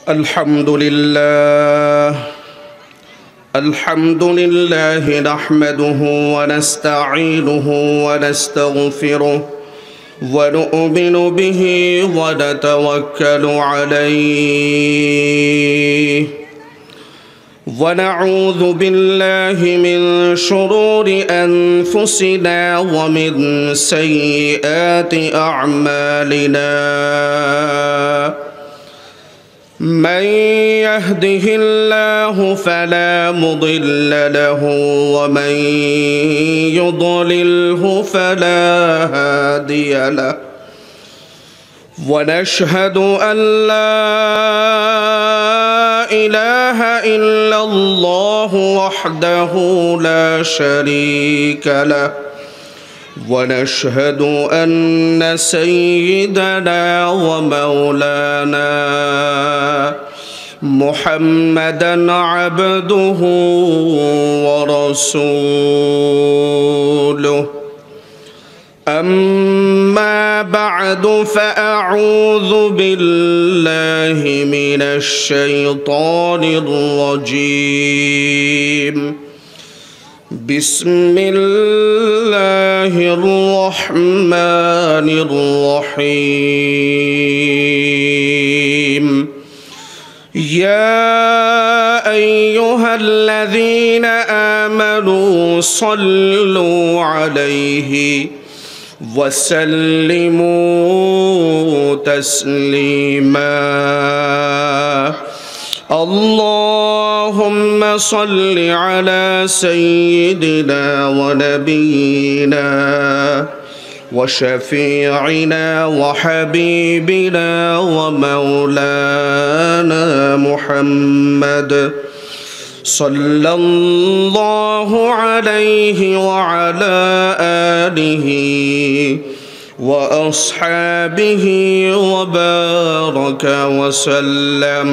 الحمد لله نحمده ونستعينه ونستغفره ونؤمن به ونتوكل عليه ونعوذ بالله من شرور أنفسنا ومن سيئات أعمالنا من يهده الله فلا مضل له ومن يضلله فلا هادي له ونشهد أن لا إله إلا الله وحده لا شريك له ونشهد أن سيدنا ومولانا محمدًا عبده ورسوله أما بعد فأعوذ بالله من الشيطان الرجيم بسم الله الرحمن الرحيم يا أيها الذين آمنوا صلوا عليه وسلموا تسليما اللهم صل على سيدنا ونبينا وشفيعنا وحبيبنا ومولانا محمد صلى الله عليه وعلى آله وأصحابه وبارك وسلم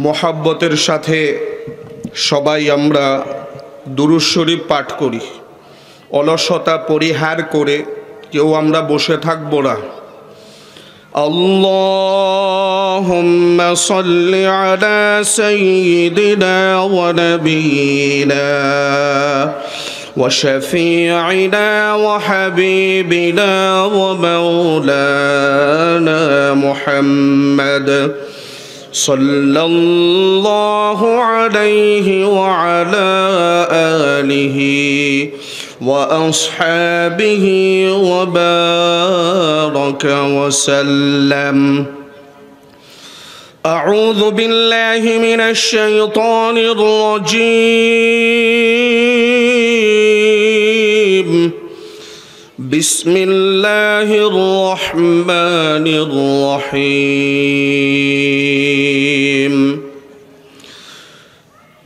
محبতের সাথে সবাই আমরা দুরূদ শরীফ পাঠ করি অলসতা পরিহার করে কেউ আমরা বসে থাকব না আল্লাহুম্মা সাল্লি আলা সাইয়্যিদিনা ওয়া নাবিয়িনা ওয়া শাফীঈনা ওয়া হাবিবিনা ওয়া মাওলানা মুহাম্মদ সাল্লাল্লাহু আলাইহি ওয়া আলা আলিহি وأصحابه وبارك وسلم أعوذ بالله من الشيطان الرجيم بسم الله الرحمن الرحيم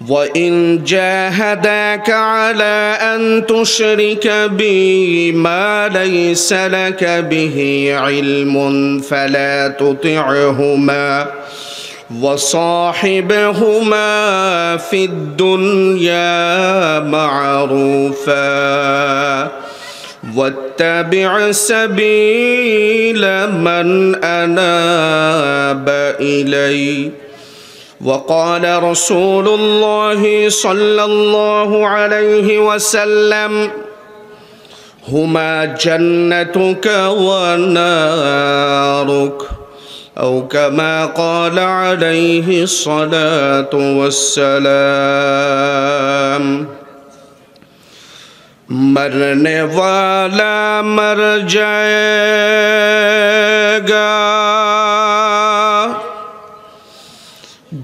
وإن جاهداك على أن تشرك بي ما ليس لك به علم فلا تطعهما وصاحبهما في الدنيا معروفا واتبع سبيل من أناب إلي وقال رسول الله صلى الله عليه وسلم هما جنتك ونارك أو كما قال عليه الصلاة والسلام मरने वाला मर जाएगा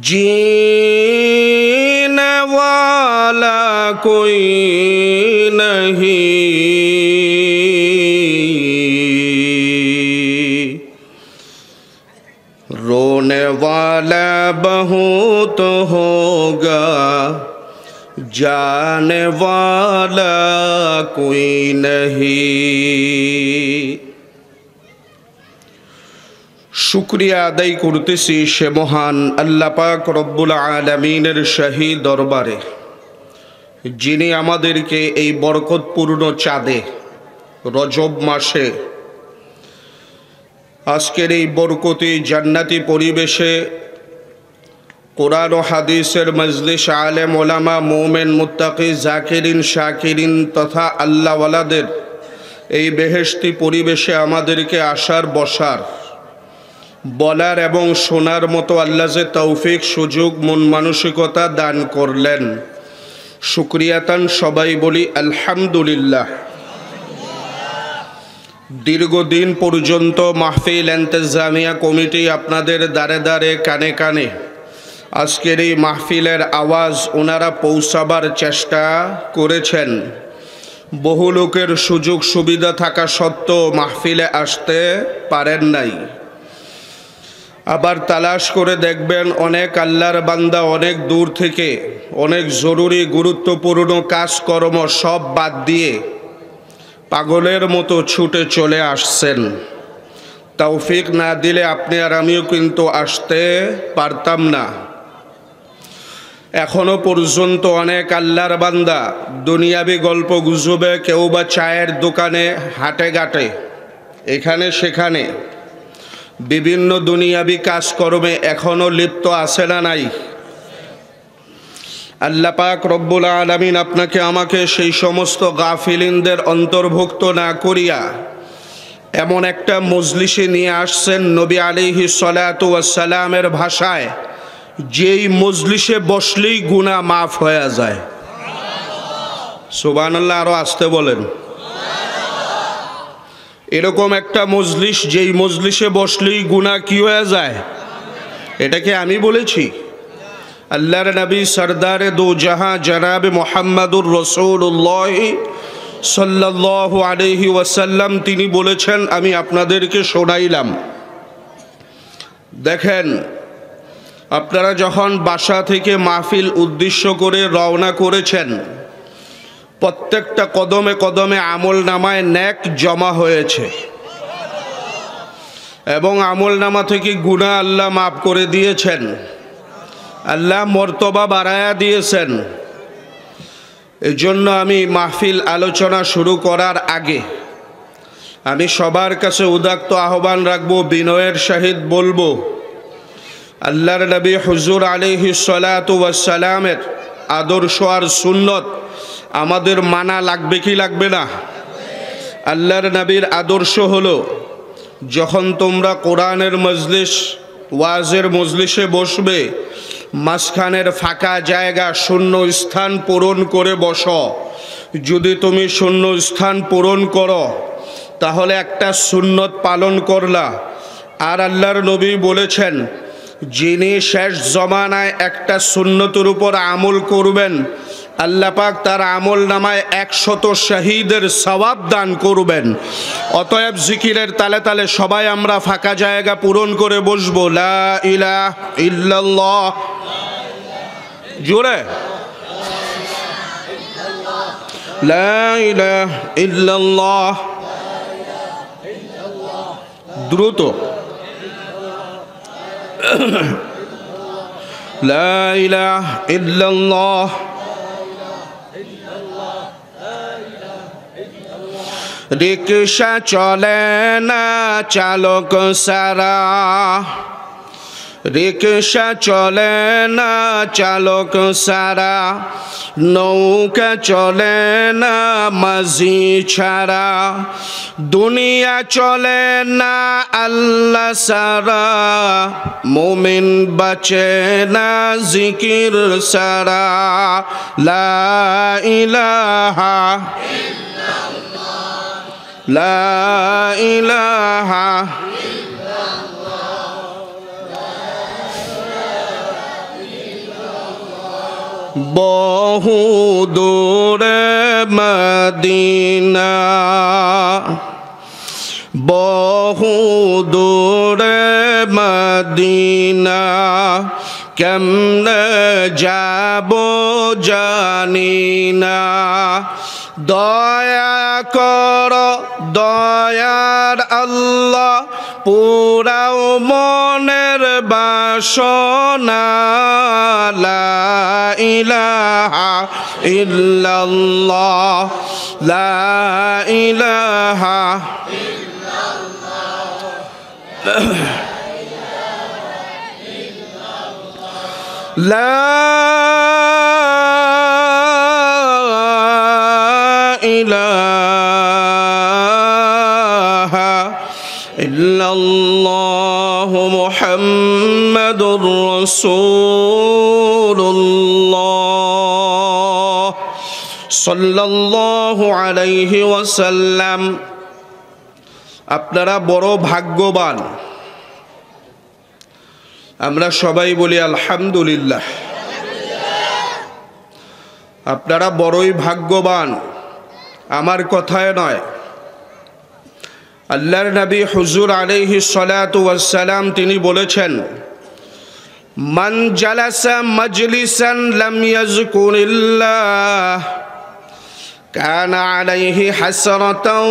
जीने वाला कोई नहीं रोने वाला बहुत होगा जाने वाला कोई नहीं শুকরিয়া আদায় করতেছি সে মহান আল্লাহ পাক রব্বুল আলামিনের শাহী দরবারে যিনি আমাদেরকে এই বরকতপূর্ণ চাঁদে রজব মাসে আজকের এই বরকতি জান্নাতি পরিবেশে কোরআন ও হাদিসের মজলিস, আলেম ওলামা, মোমেন, মুত্তাকি, জাকিরিন, শাকিরিন তথা আল্লাহওয়ালাদের এই বেহেশতি পরিবেশে আমাদেরকে আসার, বসার, বলার এবং শোনার মতো আল্লাহ যে তৌফিক, সুযোগ, মন মানসিকতা দান করলেন, শুকরিয়াতান সবাই বলি আলহামদুলিল্লাহ। দীর্ঘদিন পর্যন্ত মাহফিল ইন্তেজামিয়া কমিটি আপনাদের দ্বারে দ্বারে, কানে কানে আজকের এই মাহফিলের আওয়াজ ওনারা পৌঁছাবার চেষ্টা করেছেন। বহু লোকের সুযোগ সুবিধা থাকা সত্ত্বেও মাহফিলে আসতে পারেন নাই। আবার তালাশ করে দেখবেন অনেক আল্লাহর বান্দা অনেক দূর থেকে অনেক জরুরি গুরুত্বপূর্ণ কাজকর্ম সব বাদ দিয়ে পাগলের মতো ছুটে চলে আসছেন। তৌফিক না দিলে আপনি আর আমিও কিন্তু আসতে পারতাম না। এখনো পর্যন্ত অনেক আল্লাহর বান্দা দুনিয়াবি গল্প গুজবে, কেউ বা চায়ের দোকানে, হাটে ঘাটে, এখানে সেখানে বিভিন্ন দুনিয়াবি কাজকর্মে এখনো লিপ্ত আছে না নাই? আল্লাহ পাক রব্বুল আলামিন আপনাকে আমাকে সেই সমস্ত গাফিলিনদের অন্তর্ভুক্ত না করিয়া এমন একটা মজলিসে নিয়ে আসছেন, নবী আলাইহিস সালাতু ওয়াস সালামের ভাষায় যেই মজলিসে বসলেই গুনাহ মাফ হয়ে যায়। সুবহানাল্লাহ, আরো আসতে বলেন। এরকম একটা মজলিস, যেই মজলিসে বসলেই গুনাহ কি হয়ে যায়? এটাকে আমি বলেছি? আল্লাহর নবী সরদারে দো জাহাঁ জনাবে মুহাম্মাদুর রাসূলুল্লাহ সাল্লাল্লাহু আলাইহি ওয়াসাল্লাম তিনি বলেছেন, আমি আপনাদেরকে শোনাইলাম। দেখেন, আপনারা যখন বাসা থেকে মাহফিল উদ্দেশ্য করে রওনা করেছেন, প্রত্যেকটা কদমে কদমে আমল নামায় নেক জমা হয়েছে এবং আমল নামা থেকে গুনাহ আল্লাহ মাফ করে দিয়েছেন। আল্লাহ মর্তবা বাড়ায়া দিয়েছেন। এজন্য আমি মাহফিল আলোচনা শুরু করার আগে আমি সবার কাছে উদাত্ত আহ্বান রাখবো, বিনয়ের সহিত বলবো, আল্লাহর নবী হুজুর আলাইহিস সালাতু ওয়াস সালামের আদর্শ আর সুন্নত আমাদের মানা লাগবে কি লাগবে না? আল্লাহর নবীর আদর্শ হলো, যখন তোমরা কোরআনের মজলিস, ওয়াজের মজলিসে বসবে, মাঝখানের ফাঁকা জায়গা, শূন্য স্থান পূরণ করে বসো। যদি তুমি শূন্য স্থান পূরণ করো তাহলে একটা সুন্নত পালন করলা। আর আল্লাহর নবী বলেছেন, যিনি শেষ জমানায় একটা সুন্নতের উপর আমল করবেন, আল্লাহ পাক তার আমল নামায় 100 শহীদের সওয়াব দান করবেন। অতএব জিকিরের তালে তালে সবাই আমরা ফাঁকা জায়গা পূরণ করে বসবো। লা ইলাহা ইল্লাল্লাহ, জোরে লা ইলাহা ইল্লাল্লাহ, দ্রুত লা ইলাহা ইল্লাল্লাহ। রিকশা চলে না চালক সারা, রিকশা চলে না চালক সারা, নৌকা চলে না মাঝি ছাড়া, দুনিয়া চলে না আল্লাহ সারা, মুমিন বাঁচে না জিকির সারা। লা ইলাহা লা ইলাহা বহু দূরে মদিনা, বহু দূরে মদিনা, কেমনে যাব জানি না। দয়া কর দয়ার আল্লাহ, পুরাও মনের বাসনা। লা ইলাহা ইল্লাল্লাহ, লা ইলাহা ইল্লাল্লাহ। লা ইলাহা ইল্লাল্লাহু মুহাম্মাদুর রাসূলুল্লাহ সাল্লাল্লাহু আলাইহি ওয়াসাল্লাম। আপনারা বড় ভাগ্যবান। আমরা সবাই বলি আলহামদুলিল্লাহ। আপনারা বড়ই ভাগ্যবান, আমার কথায় নয়। আল্লাহর নবী হুজুর আলাইহিস সালাতু ওয়াস সালাম তিনি বলেছেন, মান জালাসা মাজলিসান লাম ইয়াযকুরিল্লাহ কানা আলাইহি হাসরাতাও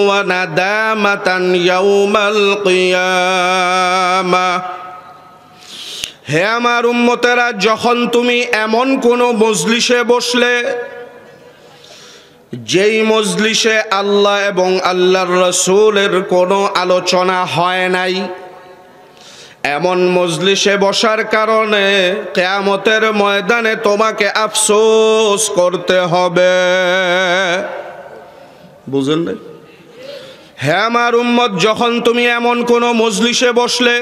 ওয়া নাদামাতান ইয়াউমাল কিয়ামাহ। হে আমার উম্মতেরা, যখন তুমি এমন কোনো মজলিসে বসলে যেই মজলিসে আল্লাহ এবং আল্লাহর রাসূলের কোনো আলোচনা হয় নাই, এমন মজলিসে বসার কারণে কিয়ামতের ময়দানে তোমাকে আফসোস করতে হবে। বুঝেন না? হে আমার উম্মত, যখন তুমি এমন কোনো মজলিসে বসলে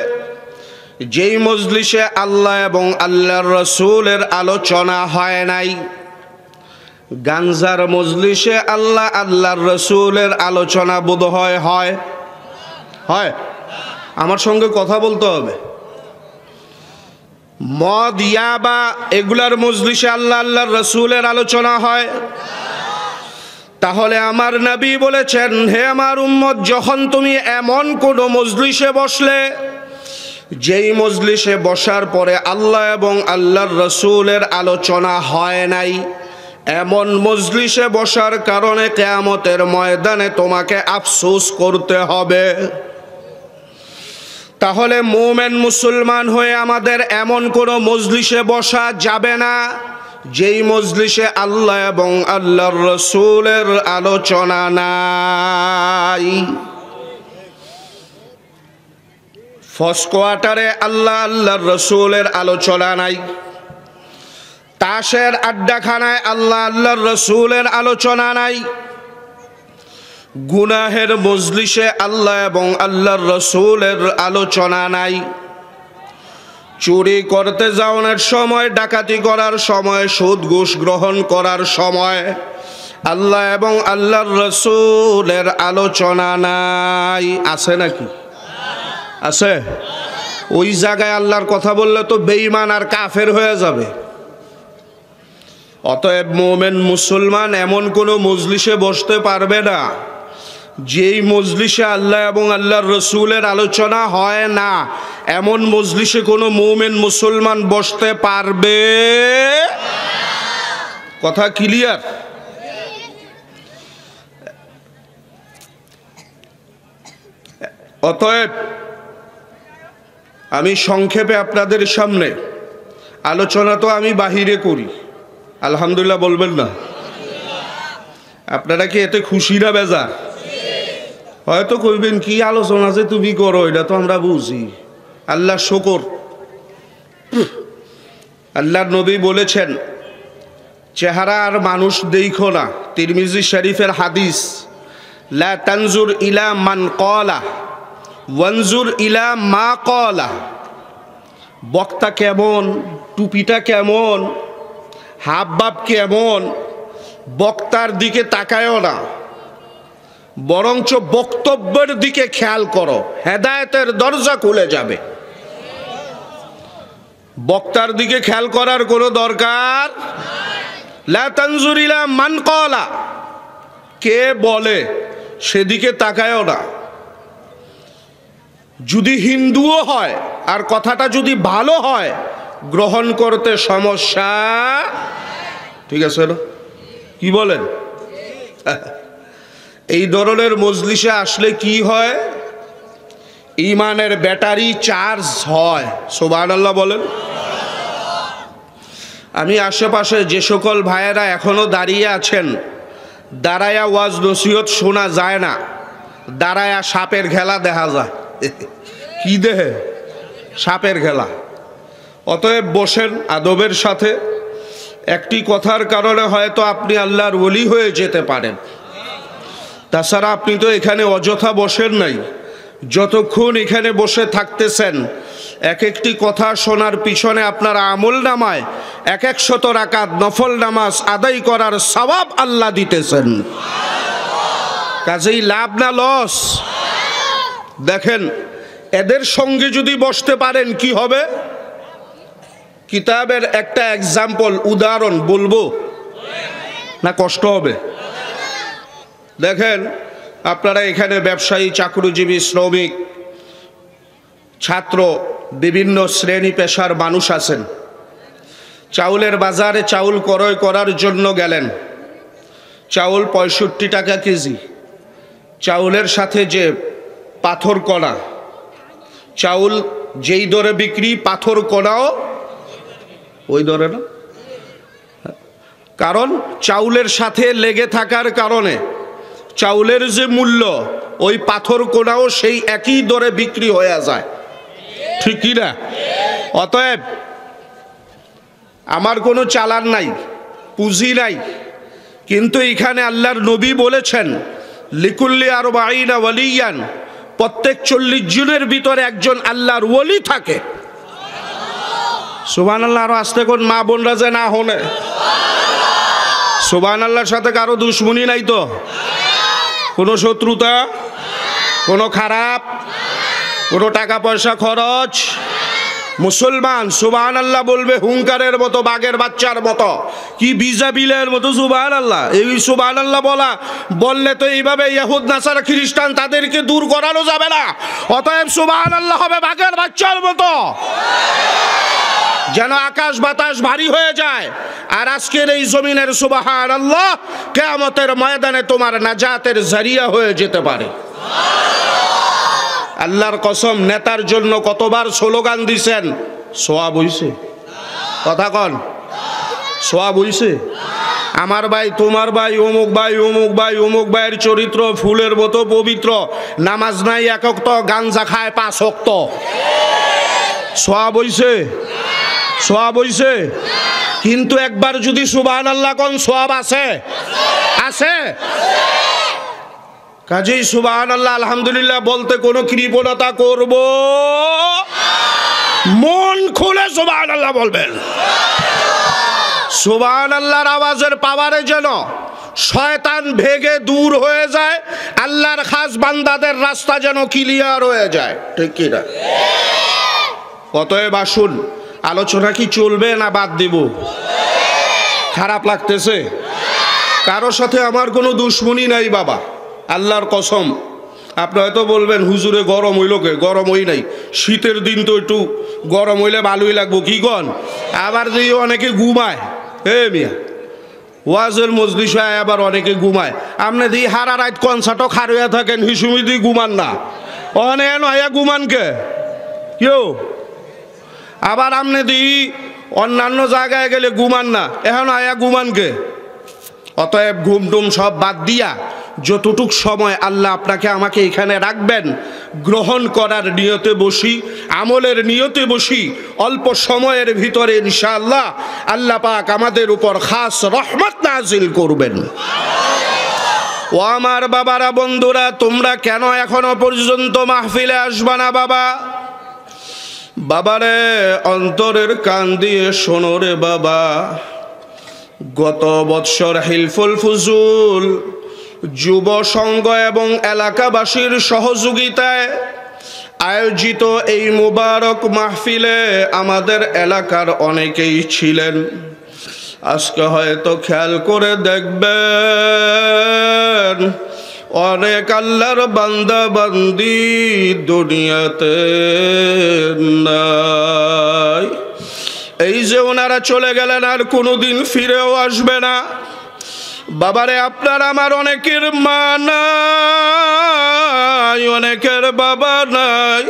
যেই মজলিসে আল্লাহ এবং আল্লাহর রাসূলের আলোচনা হয় নাই, গাঞ্জার মজলিসে আল্লাহ আল্লাহর রাসূলের আলোচনা বোধহয় হয় হয় আমার সঙ্গে কথা বলতে হবে। মদ, ইয়াবা এগুলার মজলিসে আল্লাহ আল্লাহর রাসূলের আলোচনা হয়। তাহলে আমার নবী বলেছেন, হে আমার উম্মত, যখন তুমি এমন কোনো মজলিসে বসলে যেই মজলিসে বসার পরে আল্লাহ এবং আল্লাহর রাসূলের আলোচনা হয় নাই, এমন মজলিসে বসার কারণে কিয়ামতের ময়দানে তোমাকে আফসোস করতে হবে। তাহলে মুমিন মুসলমান হয়ে আমাদের এমন কোনো মজলিসে বসা যাবে না যেই মজলিসে আল্লাহ এবং আল্লাহর রাসূলের আলোচনা নাই। ফার্স্ট কোয়ার্টারে আল্লাহ আল্লাহর রাসূলের আলোচনা নাই, তাসের আড্ডাখানায় আল্লাহ আল্লাহর রাসূলের আলোচনা নাই, গুনাহের মজলিসে আল্লাহ এবং আল্লাহর রাসূলের আলোচনা নাই, চুরি করতে যাওয়ার সময়, ডাকাতি করার সময়, সুদ ঘুষ গ্রহণ করার সময় আল্লাহ এবং আল্লাহর রাসূলের আলোচনা নাই। আছে নাকি? আছে? ওই জায়গায় আল্লাহর কথা বললে তো বেঈমান আর কাফের হয়ে যাবে। অতএব মুমিন মুসলমান এমন কোনো মজলিসে বসতে পারবে না যেই মজলিসে আল্লাহ এবং আল্লাহর রাসূলের আলোচনা হয় না। এমন মজলিসে কোনো মুমিন মুসলমান বসতে পারবে? কথা ক্লিয়ার? অতএব আমি সংক্ষেপে আপনাদের সামনে আলোচনা তো আমি বাহিরে করি, আলহামদুলিল্লাহ বলবেন না? আপনারা কি এতে খুশি না বেজার? হয়তো কইবেন, কি আলোচনা যে তুমি করো, এটা তো আমরা বুঝি। আল্লাহ শুকর। আল্লাহর নবী বলেছেন, চেহারা আর মানুষ দেখো না। তিরমিজি শরীফের হাদিস, লা তানজুর ইলা মান ক্বালা ওয়ানজুর ইলা মা ক্বালা। বক্তা কেমন, টুপিটা কেমন, হাবভাব কেমন, বক্তার দিকে তাকায়ও না, বরঞ্চ বক্তব্যের দিকে খেয়াল করো, হেদায়েতের দরজা খুলে যাবে। বক্তার দিকে খেয়াল করার কোনো দরকার। লা তানজুর ইলা মান ক্বালা, কে বলে সেদিকে তাকায়ও না। যদি হিন্দুও হয় আর কথাটা যদি ভালো হয়, গ্রহণ করতে সমস্যা। ঠিক আছে না? কি বলেন? এই ধরনের মজলিসে আসলে কি হয়? ঈমানের ব্যাটারি চার্জ হয়। সুবহানাল্লাহ বলেন। আমি আশেপাশে যে সকল ভাইয়েরা এখনো দাঁড়িয়ে আছেন, দাঁড়ায়া ওয়াজ নসিহত শোনা যায় না, দাঁড়ায়া সাপের খেলা দেখা যায়। কি দেহে? সাপের খেলা। অতএব বসেন আদবের সাথে। একটি কথার কারণে হয়তো আপনি আল্লাহর ওলি হয়ে যেতে পারেন। তাছাড়া আপনি তো এখানে অযথা বসেন নাই। যতক্ষণ এখানে বসে থাকতেছেন এক একটি কথা শোনার পিছনে আপনার আমল নামায় 100 রাকাত নফল নামাজ আদায় করার সওয়াব আল্লাহ দিতেছেন। কাজেই লাভ না লস? দেখেন, এদের সঙ্গে যদি বসতে পারেন কি হবে? কিতাবের একটা এক্সাম্পল, উদাহরণ বলবো না কষ্ট হবে? দেখেন, আপনারা এখানে ব্যবসায়ী, চাকরিজীবী, শ্রমিক, ছাত্র, বিভিন্ন শ্রেণী পেশার মানুষ আছেন। চাউলের বাজারে চাউল ক্রয় করার জন্য গেলেন। চাউল 65 টাকা কেজি। চাউলের সাথে যে পাথর কণা, চাউল যেই দরে বিক্রি, পাথর কণাও ওই দরে না? কারণ চাউলের সাথে লেগে থাকার কারণে চাউলের যে মূল্য, ওই পাথর কোনাও সেই একই দরে বিক্রি হয়ে যায়, ঠিক কি না? অতএব আমার কোনো চালান নাই, পুঁজি নাই, কিন্তু এখানে আল্লাহর নবী বলেছেন লিকুল্লি আরবাঈনা ওয়ালিয়ান, প্রত্যেক 40 জনের ভিতরে একজন আল্লাহর ওলি থাকে। সুবহানাল্লাহ। আরো আস্তে কোন মা বোনরা যে না হনে। সুবহানাল্লাহর সাথে কারো দুশ্মনী নাই তো? কোনো শত্রুতা, কোনো খারাপ, কোনো টাকা পয়সা খরচ? মুসলমান সুবহানাল্লাহ বলবে হুঙ্কারের মতো, বাঘের বাচ্চার মতো, কি বিজাবিলের মতো সুবহানাল্লাহ। এই সুবহানাল্লাহ বললে তো এইভাবে ইহুদ নাসারা খ্রিস্টান তাদেরকে দূর করানো যাবে না। অতএব সুবহানাল্লাহ হবে বাঘের বাচ্চার মতো, যেন আকাশ বাতাস ভারী হয়ে যায়। আর আজকের এই জমিনের সুবহানাল্লাহ কিয়ামতের ময়দানে তোমার নাজাতের জারিয়া হয়ে যেতে পারে। আল্লাহর কসম, নেতার জন্য কতবার স্লোগান দিছেন, সওয়াব হইছে? কথা কন, সওয়াব হইছে? আমার ভাই, তোমার ভাই, অমুক ভাই, অমুক ভাই, অমুক ভাইয়ের চরিত্র ফুলের মতো পবিত্র, নামাজ নাই 1 ওয়াক্ত, গাঞ্জা খায় 5 ওয়াক্ত, সওয়াব হইছে? সওয়াব হইছে? কিন্তু একবার যদি সুবহানাল্লাহ কোন সওয়াব আছে? আছে। কাজেই সুবহানাল্লাহ আলহামদুলিল্লাহ বলতে কোনো কৃপণতা করব? মন খুলে সুবহানাল্লাহ বলবেন। সুবহানাল্লাহর আওয়াজের পাওয়ারে যেন শয়তান ভেগে দূর হয়ে যায়, আল্লাহর খাস বান্দাদের রাস্তা যেন ক্লিয়ার হয়ে যায়, ঠিক কি না? অতএব আসুন, আলোচনা কি চলবে না বাদ দিব? খারাপ লাগতেছে? কারোর সাথে আমার কোনো দুশ্মনী নাই বাবা, আল্লাহর কসম। আপনি হয়তো বলবেন হুজুরে গরম হইল কে? গরম হই নাই, শীতের দিন তো একটু গরম হইলে ভালোই লাগবো, কি গন? আবার যে অনেকে ঘুমায়, মিয়া ওয়াজের মজলিস হয়, আবার অনেকে ঘুমায়। আপনি দিয়ে হারা রাত কনসার্টও খারুয়া থাকেন, হিসুমি দিয়ে ঘুমান না, অনেক নয়া ঘুমান কে কেউ? আবার আপনি দিই অন্যান্য জায়গায় গেলে ঘুমান না, এখন আয়া ঘুমানকে? অতএব ঘুম টুম সব বাদ দিয়া যতটুক সময় আল্লাহ আপনাকে আমাকে এখানে রাখবেন, গ্রহণ করার নিয়তে বসি, আমলের নিয়তে বসি। অল্প সময়ের ভিতরে ইনশাআল্লাহ আল্লাহ পাক আমাদের উপর খাস রহমত নাজিল করবেন। ও আমার বাবারা, বন্ধুরা, তোমরা কেন এখনো পর্যন্ত মাহফিলে আসবা না বাবা? বাবারে, অন্তরের কান দিয়ে শোনো রে বাবা। গত বৎসর হিলফুল ফুজুল যুব সংঘ এবং এলাকাবাসীর সহযোগিতায় আয়োজিত এই মুবারক মাহফিলে আমাদের এলাকার অনেকেই ছিলেন। আজকে হয়তো খেয়াল করে দেখবেন অনেক আল্লাহর বান্দা বান্দি দুনিয়াতে নাই। এই যে ওনারা চলে গেলেন, আর কোনোদিন ফিরেও আসবে না। বাবারে, আপনার আমার অনেকের মা নাই, অনেকের বাবা নাই।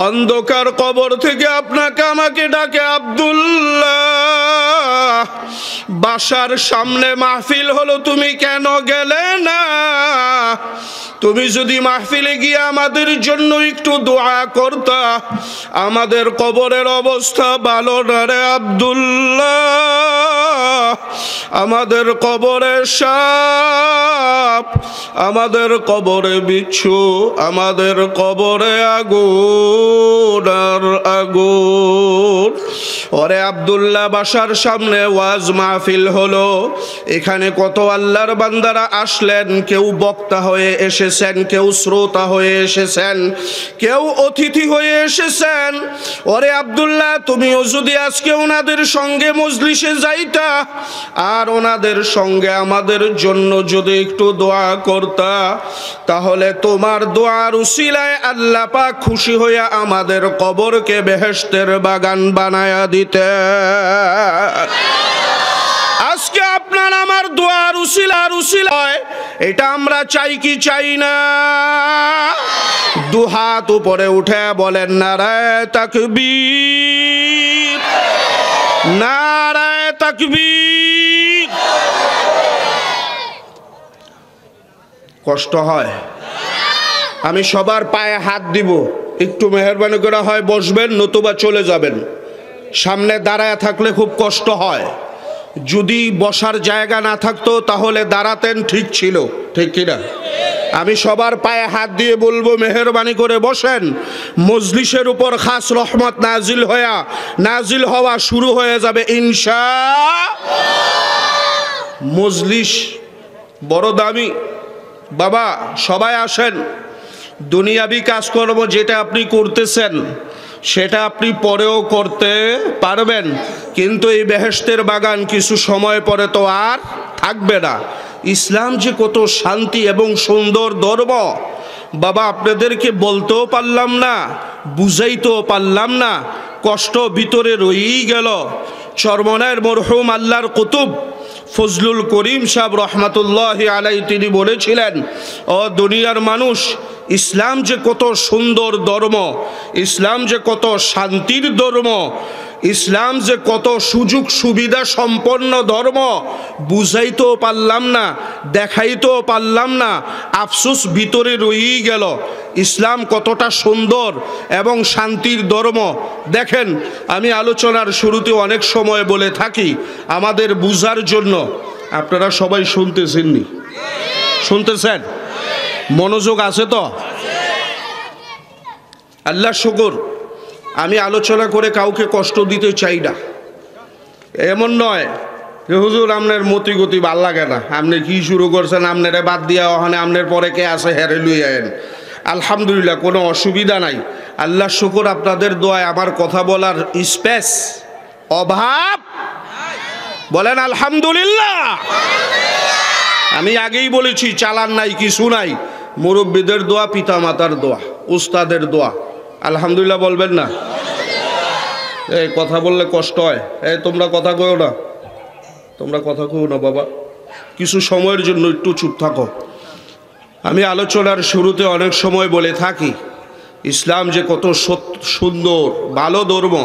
অন্ধকার কবর থেকে আপনাকে আমাকে ডাকে আব্দুল্লাহ, বাসার সামনে মাহফিল হলো, তুমি কেন গেলে না? তুমি যদি মাহফিলে গিয়ে আমাদের জন্য একটু দোয়া করতা। আমাদের কবরের অবস্থা ভালো না রে আব্দুল্লাহ, আমাদের কবরে সাপ, আমাদের কবরে বিচ্ছু, আমাদের কবরে আগুন আর আগুন। ওরে আব্দুল্লাহ, বাসার সামনে ওয়াজ মাহফিল হলো, এখানে কত আল্লাহর বান্দারা আসলেন, কেউ বক্তা হয়ে এসেছেন, কেউ শ্রোতা হয়ে এসেছেন, কেউ অতিথি হয়ে এসেছেন। ওরে আব্দুল্লাহ, তুমিও যদি আজকে ওনাদের সঙ্গে মজলিসে যাইতা আর ওনাদের সঙ্গে আমাদের জন্য যদি একটু দোয়া করতা, তাহলে তোমার দোয়ার উসিলায় আল্লাহ পাক খুশি হইয়া আমাদের কবরকে বেহেশতের বাগান বানায়া দিতে। আজকে আপনার আমার দোয়ার উসিলায় এটা আমরা চাই কি চাই না? দুহাত উপরে উঠে বলেন নারায়ে তাকবীর, নারায়ে তাকবীর। কষ্ট হয়? আমি সবার পায়ে হাত দিব, একটু মেহেরবানি করে হয় বসবেন, নতুবা চলে যাবেন। সামনে দাঁড়ায় থাকলে খুব কষ্ট হয়। যদি বসার জায়গা না থাকতো তাহলে দাঁড়াতেন, ঠিক ছিল, ঠিক কিনা? আমি সবার পায়ে হাত দিয়ে বলবো মেহেরবানি করে বসেন। মজলিসের উপর খাস রহমত নাজিল হওয়া শুরু হয়ে যাবে ইনশাআল্লাহ। মজলিস বড় দামি বাবা, সবাই আসেন। দুনিয়াবি কাজকর্ম যেটা আপনি করতেছেন সেটা আপনি পরেও করতে পারবেন, কিন্তু এই বেহেশতের বাগান কিছু সময় পরে তো আর থাকবে না। ইসলাম যে কত শান্তি এবং সুন্দর ধর্ম বাবা, আপনাদেরকে বলতেও পারলাম না, বুঝাইতেও পারলাম না, কষ্ট ভিতরে রয়েই গেল। চরমনায়ের মরহুম আল্লাহর কুতুব ফজলুল করিম সাহেব রহমাতুল্লাহি আলাইহি তিনি বলেছিলেন, ও দুনিয়ার মানুষ, ইসলাম যে কত সুন্দর ধর্ম, ইসলাম যে কত শান্তির ধর্ম, ইসলাম যে কত সুযোগ সুবিধা সম্পন্ন ধর্ম, বুঝাইতেও পারলাম না, দেখাইতেও পারলাম না, আফসোস ভিতরে রয়েই গেল। ইসলাম কতটা সুন্দর এবং শান্তির ধর্ম। দেখেন, আমি আলোচনার শুরুতে অনেক সময় বলে থাকি আমাদের বুঝার জন্য। আপনারা সবাই শুনতেছেননি? শুনতেছেন? মনোযোগ আছে তো? আল্লাহ শুকর, আমি আলোচনা করে কাউকে কষ্ট দিতে চাই না। এমন নয় যে হুজুর আপনার মতি গতি ভাল লাগে না, আপনি কি শুরু করছেন, আপনারে বাদ দিয়া ওখানে আপনার পরে কে আছে হেরে লুই আয়েন। আলহামদুলিল্লাহ, কোনো অসুবিধা নাই। আল্লাহ শুকর, আপনাদের দোয়ায় আমার কথা বলার স্পেস অভাব বলেন আলহামদুলিল্লাহ। আমি আগেই বলেছি, চালান নাই, কিছু নাই। মুরব্বীদের দোয়া, পিতা মাতার দোয়া, উস্তাদের দোয়া। আলহামদুলিল্লাহ বলবেন না? এই কথা বললে কষ্ট হয়। এই তোমরা কথা কও না, তোমরা কথা কও না বাবা, কিছু সময়ের জন্য একটু চুপ থাকো। আমি আলোচনার শুরুতে অনেক সময় বলে থাকি ইসলাম যে কত সুন্দর ভালো ধর্ম।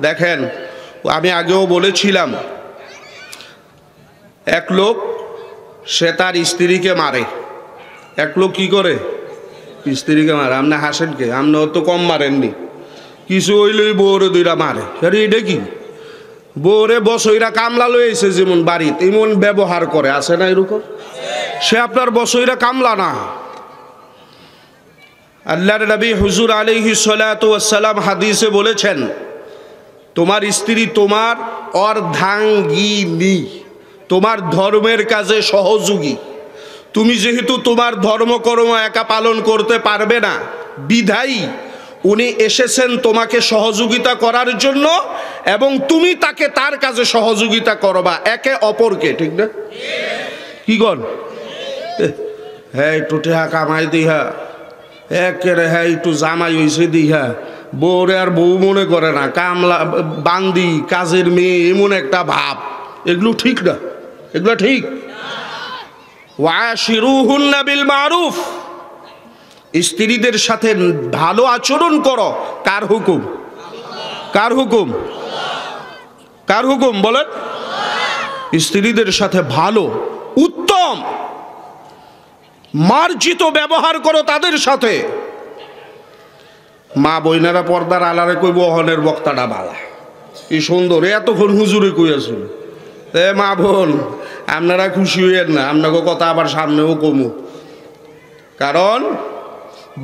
দেখেন, আমি আগেও বলেছিলাম, এক লোক সে তার স্ত্রীকে মারে। এক লোক কি করে? স্ত্রীকে মারে। আপনি হাসেন কে? আপনি তো কম মারেননি, কিছু হইলেই বউরে দুইটা মারে। আরে এটা কি? বউরে বসইরা কামলা লইছে, যেমন বাড়িতে এমন ব্যবহার করে, আছে না এরকম? সে আপনার বসইরা কামলা না। আল্লাহর নবী হুজুর আলাইহিস সালাতু ওয়াস সালাম হাদিসে বলেছেন, তোমার স্ত্রী তোমার অর্ধাঙ্গিনী, তোমার ধর্মের কাজে সহযোগী। তুমি যেহেতু তোমার ধর্মকর্ম একা পালন করতে পারবে না, বিধায়ী উনি এসেছেন তোমাকে সহযোগিতা করার জন্য, এবং তুমি তাকে তার কাজে সহযোগিতা করবা, একে অপরকে। ঠিক না? কি গণ? হ্যাঁ, একটু টেহা কামাই দিহা, একেরে হ্যাঁ একটু জামাই হয়েছে দিহা, বউরে আর বউ মনে করে না, কামলা বান্দি কাজের মেয়ে, এমন একটা ভাব। এগুলো ঠিক না, এগুলো ঠিক। ওয়াশিরুহুন্না বিল মারুফ, স্ত্রীদের সাথে ভালো আচরণ করো। কার হুকুম? কার হুকুম? কার হুকুম বলেন? স্ত্রীদের সাথে ভালো উত্তম মার্জিত ব্যবহার করো তাদের সাথে। মা বইনারা পর্দার আলারে কইব অহনের বক্তাটা বালা কি সুন্দর, এতক্ষণ হুজুরে কই আসুন। মা বোন আপনারা খুশি হইয়েন না, আপনাকে কথা আবার সামনেও কমু, কারণ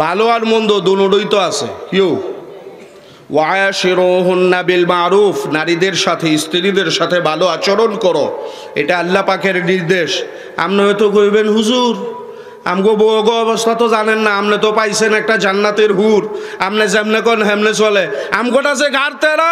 ভালো আর মন্দ দুটোই তো আছে। কেউ ওয়াশিরুহুন্না বিল মারুফ, নারীদের সাথে স্ত্রীদের সাথে ভালো আচরণ করো, এটা আল্লাহ পাকের নির্দেশ। আপনি হয়তো কইবেন হুজুর আমগো বউগো অবস্থা তো জানেন না, আপনি তো পাইছেন একটা জান্নাতের হুর, আপনি যেমনে কোন হেমনে চলে, আমগোটা যে গাড়তেরা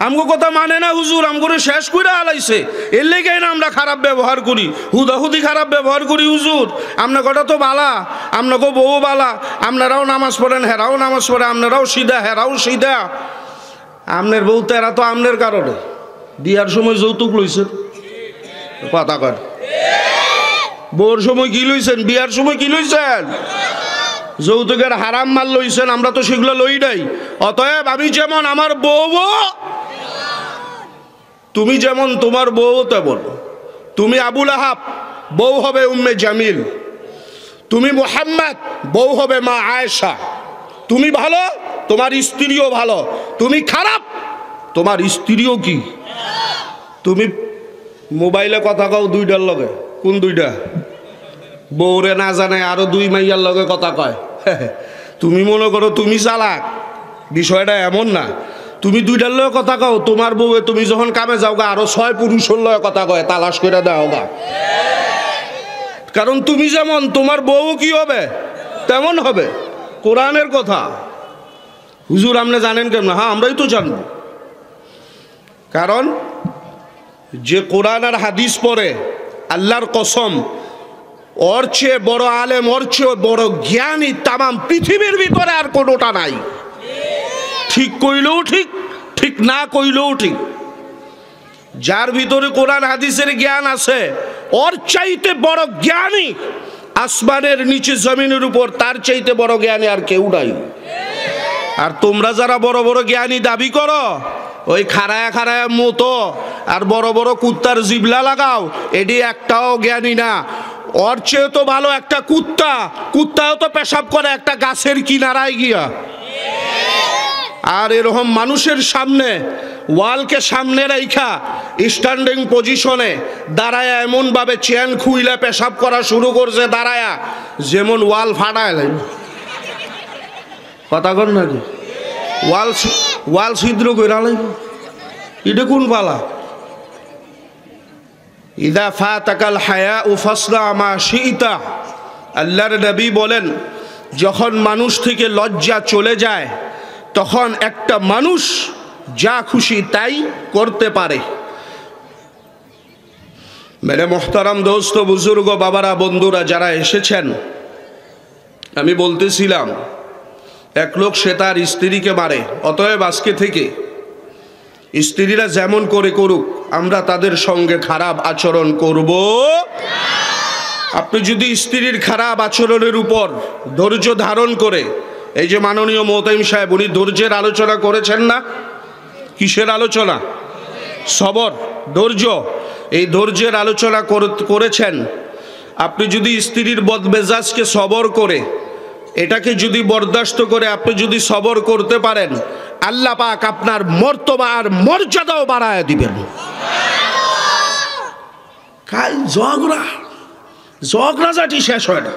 আমগো কথা মানে না হুজুর, আমগোরে শেষ করে আলাইছে, এর লেগে না আমরা খারাপ ব্যবহার করি, হুদাহুদি খারাপ ব্যবহার করি। হুজুর আপনার কথা তো বালা, আপনাকে বউ বালা, আপনারাও নামাজ পড়েন হেরাও নামাজ পড়ে, আপনারাও সিধা হেরাও সিধা, আপনার বউ তেরা তো আপনার কারণে। বিয়ার সময় যৌতুক লইছেন, কথা কর, বউর সময় কি লইছেন, বিয়ার সময় কি লইছেন, যৌতুকের হারাম মাল লইছেন, আমরা তো সেগুলো লই নাই। অতএব আমি যেমন আমার বউ, তুমি যেমন তোমার বউ তেমন। তুমি আবুল আহাব, বউ হবে উম্মে জামিল। তুমি মুহাম্মদ, বউ হবে মা আয়েশা। তুমি ভালো, তোমার স্ত্রীও ভালো। তুমি খারাপ, তোমার স্ত্রীও কি। তুমি মোবাইলে কথা কও দুইটার লগে, কোন দুইটা? বউরে না জানে আরো দুই মাইয়ার লগে কথা কয়। তুমি মনে করো তুমি চালাক, বিষয়টা এমন না। তুমি দুইটার লগে কথা কও, তোমার বউয়ে তুমি যখন কামে যাও গা আরো 6 পুরুষের লগে কথা কয়, তালাশ করে দাও গা। কারণ তুমি যেমন তোমার বউ কি হবে তেমন হবে, কোরআনের কথা। হুজুর আপনি জানেন কেন? হ্যাঁ আমরাই তো জানবো, কারণ যে কোরআন আর হাদিস পড়ে, আল্লাহর কসম, ওর চেয়ে বড় আলেম, ওর চেয়ে বড় জ্ঞানী তামাম পৃথিবীর ভিতরে আর কোনোটা নাই। ঠিক কইলেও ঠিক, ঠিক না কইলেও ঠিক। যার ভিতরে কোরআন হাদিসের জ্ঞান আছে, ওর চাইতে বড় জ্ঞানী আসমানের নিচে জমিনের উপর, তার চাইতে বড় জ্ঞানী আর কেউ নাই। আর তোমরা যারা বড় বড় জ্ঞানী দাবি করো, ওই খাড়ায়া খাড়ায়া মতো আর বড় বড় কুত্তার জিবলা লাগাও, এটি একটাও জ্ঞানী না। ওর চেয়ে তো ভালো একটা কুত্তা, কুত্তাও তো পেশাব করে একটা গাছের কিনারায় গিয়া। আর এরকম মানুষের সামনে ওয়ালকে সামনে রাইখা স্ট্যান্ডিং পজিশনে দাঁড়ায় এমন ভাবে চেন খুইলা পেশাব করা শুরু করছে, দাঁড়ায়া যেমন ওয়াল ফাটায় লাগবে। কথা কর নাকি? ওয়াল ছিদ্র কইরা লাগবে, এটা কোন পালা? ইদা ফাতাকাল হায়াউ ফাসনা মা শিইতা। আল্লাহর নবী বলেন, যখন মানুষ থেকে লজ্জা চলে যায় তখন একটা মানুষ যা খুশি তাই করতে পারে। মেরে মোহতারাম দোস্ত, বুজুর্গ, বাবারা, বন্ধুরা যারা এসেছেন, আমি বলতেছিলাম এক লোক সে তার স্ত্রীকে মারে। অতএব আজকে থেকে স্ত্রীরা যেমন করে করুক, আমরা তাদের সঙ্গে খারাপ আচরণ করব। আপনি যদি স্ত্রীর খারাপ আচরণের উপর ধৈর্য ধারণ করে, এই যে মাননীয় মোহতামিম সাহেব উনি ধৈর্যের আলোচনা করেছেন না? কিসের আলোচনা? সবর, ধৈর্য। এই ধৈর্যের আলোচনা করেছেন। আপনি যদি স্ত্রীর বদমেজাজকে সবর করে, এটাকে যদি বরদাস্ত করে আপনি যদি সবর করতে পারেন, আল্লাহ পাক আপনার মর্তবা আর মর্যাদাও বাড়ায় দিবেন। কাল ঝগড়াঝাটি শেষ হয় না,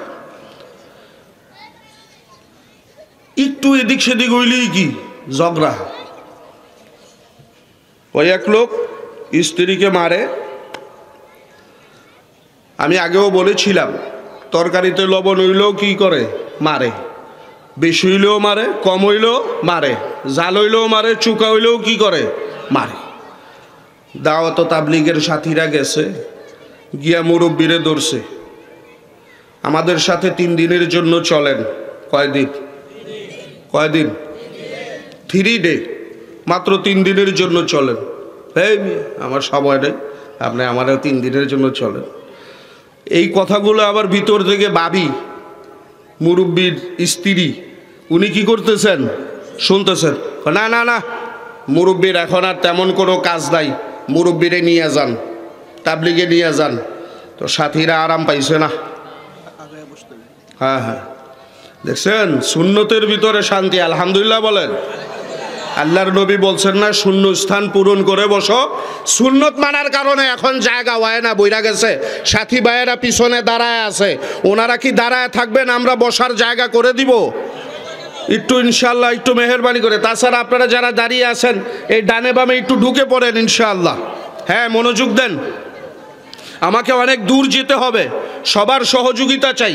একটু এদিক সেদিক হইলেই কি ঝগড়া। ওই এক লোক স্ত্রীকে মারে। আমি আগেও বলেছিলাম, তরকারিতে লবণ হইলেও কি করে? মারে। বেশি হইলেও মারে, কম হইলেও মারে, জাল হইলেও মারে, চুকা হইলেও কি করে? মারে। দাওয়াত তাবলীগের সাথীরা গেছে, গিয়া মুরব্বিরে ধরছে। আমাদের সাথে 3 দিনের জন্য চলেন। কয়দিন? 3 ডে, মাত্র 3 দিনের জন্য চলেন। এই আমার সময় নেই, আপনি আমারও 3 দিনের জন্য চলেন। এই কথাগুলো আবার ভিতর থেকে ভাবি, মুরব্বির স্ত্রী, উনি কি করতেছেন? শুনতেছেন। না না না, মুরব্বির এখন আর তেমন কোনো কাজ নাই, মুরব্বিরে নিয়ে যান। তাবলিগে নিয়ে যান। তো সাথীরা আরাম পাইছে না? হ্যাঁ হ্যাঁ, দেখছেন সুন্নতের ভিতরে শান্তি। আলহামদুলিল্লাহ বলেন। আল্লাহর নবী বলছেন না, শূন্য স্থান পূরণ করে বসো। সুন্নত মানার কারণে এখন জায়গা হয় না, বইরা গেছে। সাথী ভাইয়েরা পিছনে দাঁড়ায় আছে, ওনারা কি দাঁড়ায় থাকবেন? আমরা বসার জায়গা করে দিব একটু ইনশাআল্লাহ, একটু মেহেরবানি করে। তাছাড়া আপনারা যারা দাঁড়িয়ে আছেন এই ডানে বামে একটু ঢুকে পড়েন ইনশাআল্লাহ। হ্যাঁ, মনোযোগ দেন। আমাকে অনেক দূর যেতে হবে, সবার সহযোগিতা চাই।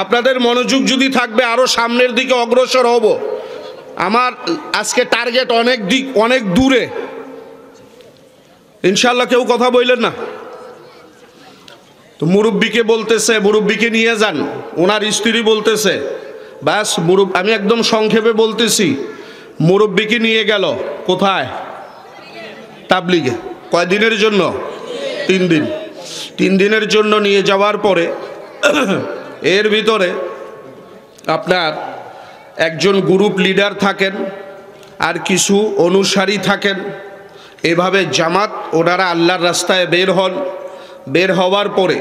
আপনাদের মনোযোগ যদি থাকবে আরও সামনের দিকে অগ্রসর হব। আমার আজকে টার্গেট অনেক দূরে ইনশাআল্লাহ। কেউ কথা বললেন না তো মুরব্বীকে বলতেছে মুরব্বীকে নিয়ে যান। ওনার স্ত্রী বলতেছে ব্যাস আমি একদম সংক্ষেপে বলতেছি, মুরব্বীকে নিয়ে গেল কোথায়? তাবলিগে। কয়দিনের জন্য? 3 দিন। 3 দিনের জন্য নিয়ে যাওয়ার পরে এর ভিতরে আপনার একজন গ্রুপ লিডার থাকেন আর কিছু অনুসারী থাকেন। এভাবে জামাত ওনারা আল্লাহর রাস্তায় বের হন। বের হওয়ার পরে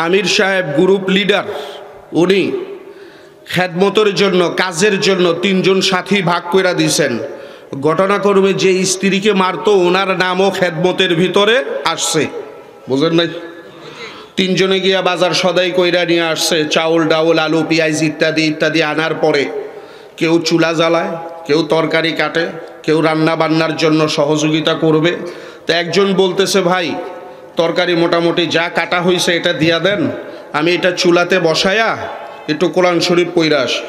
আমির সাহেব গ্রুপ লিডার উনি খেদমতের জন্য, কাজের জন্য 3 জন সাথী ভাগ করে দিয়েছেন। ঘটনাক্রমে যে স্ত্রীকে মারতো ওনার নামও খেদমতের ভিতরে আসছে, বুঝেন নাই? 3 জনে গিয়া বাজার সদাই কইরা নিয়ে আসছে, চাউল ডাউল আলু পেঁয়াজ ইত্যাদি ইত্যাদি আনার পরে কেউ চুলা জ্বালায়, কেউ তরকারি কাটে, কেউ রান্না বান্নার জন্য সহযোগিতা করবে। তো একজন বলতেছে ভাই তরকারি মোটামুটি যা কাটা হয়েছে এটা দিয়া দেন, আমি এটা চুলাতে বসায়া একটু কোরআন শরীফ পইরা আসি।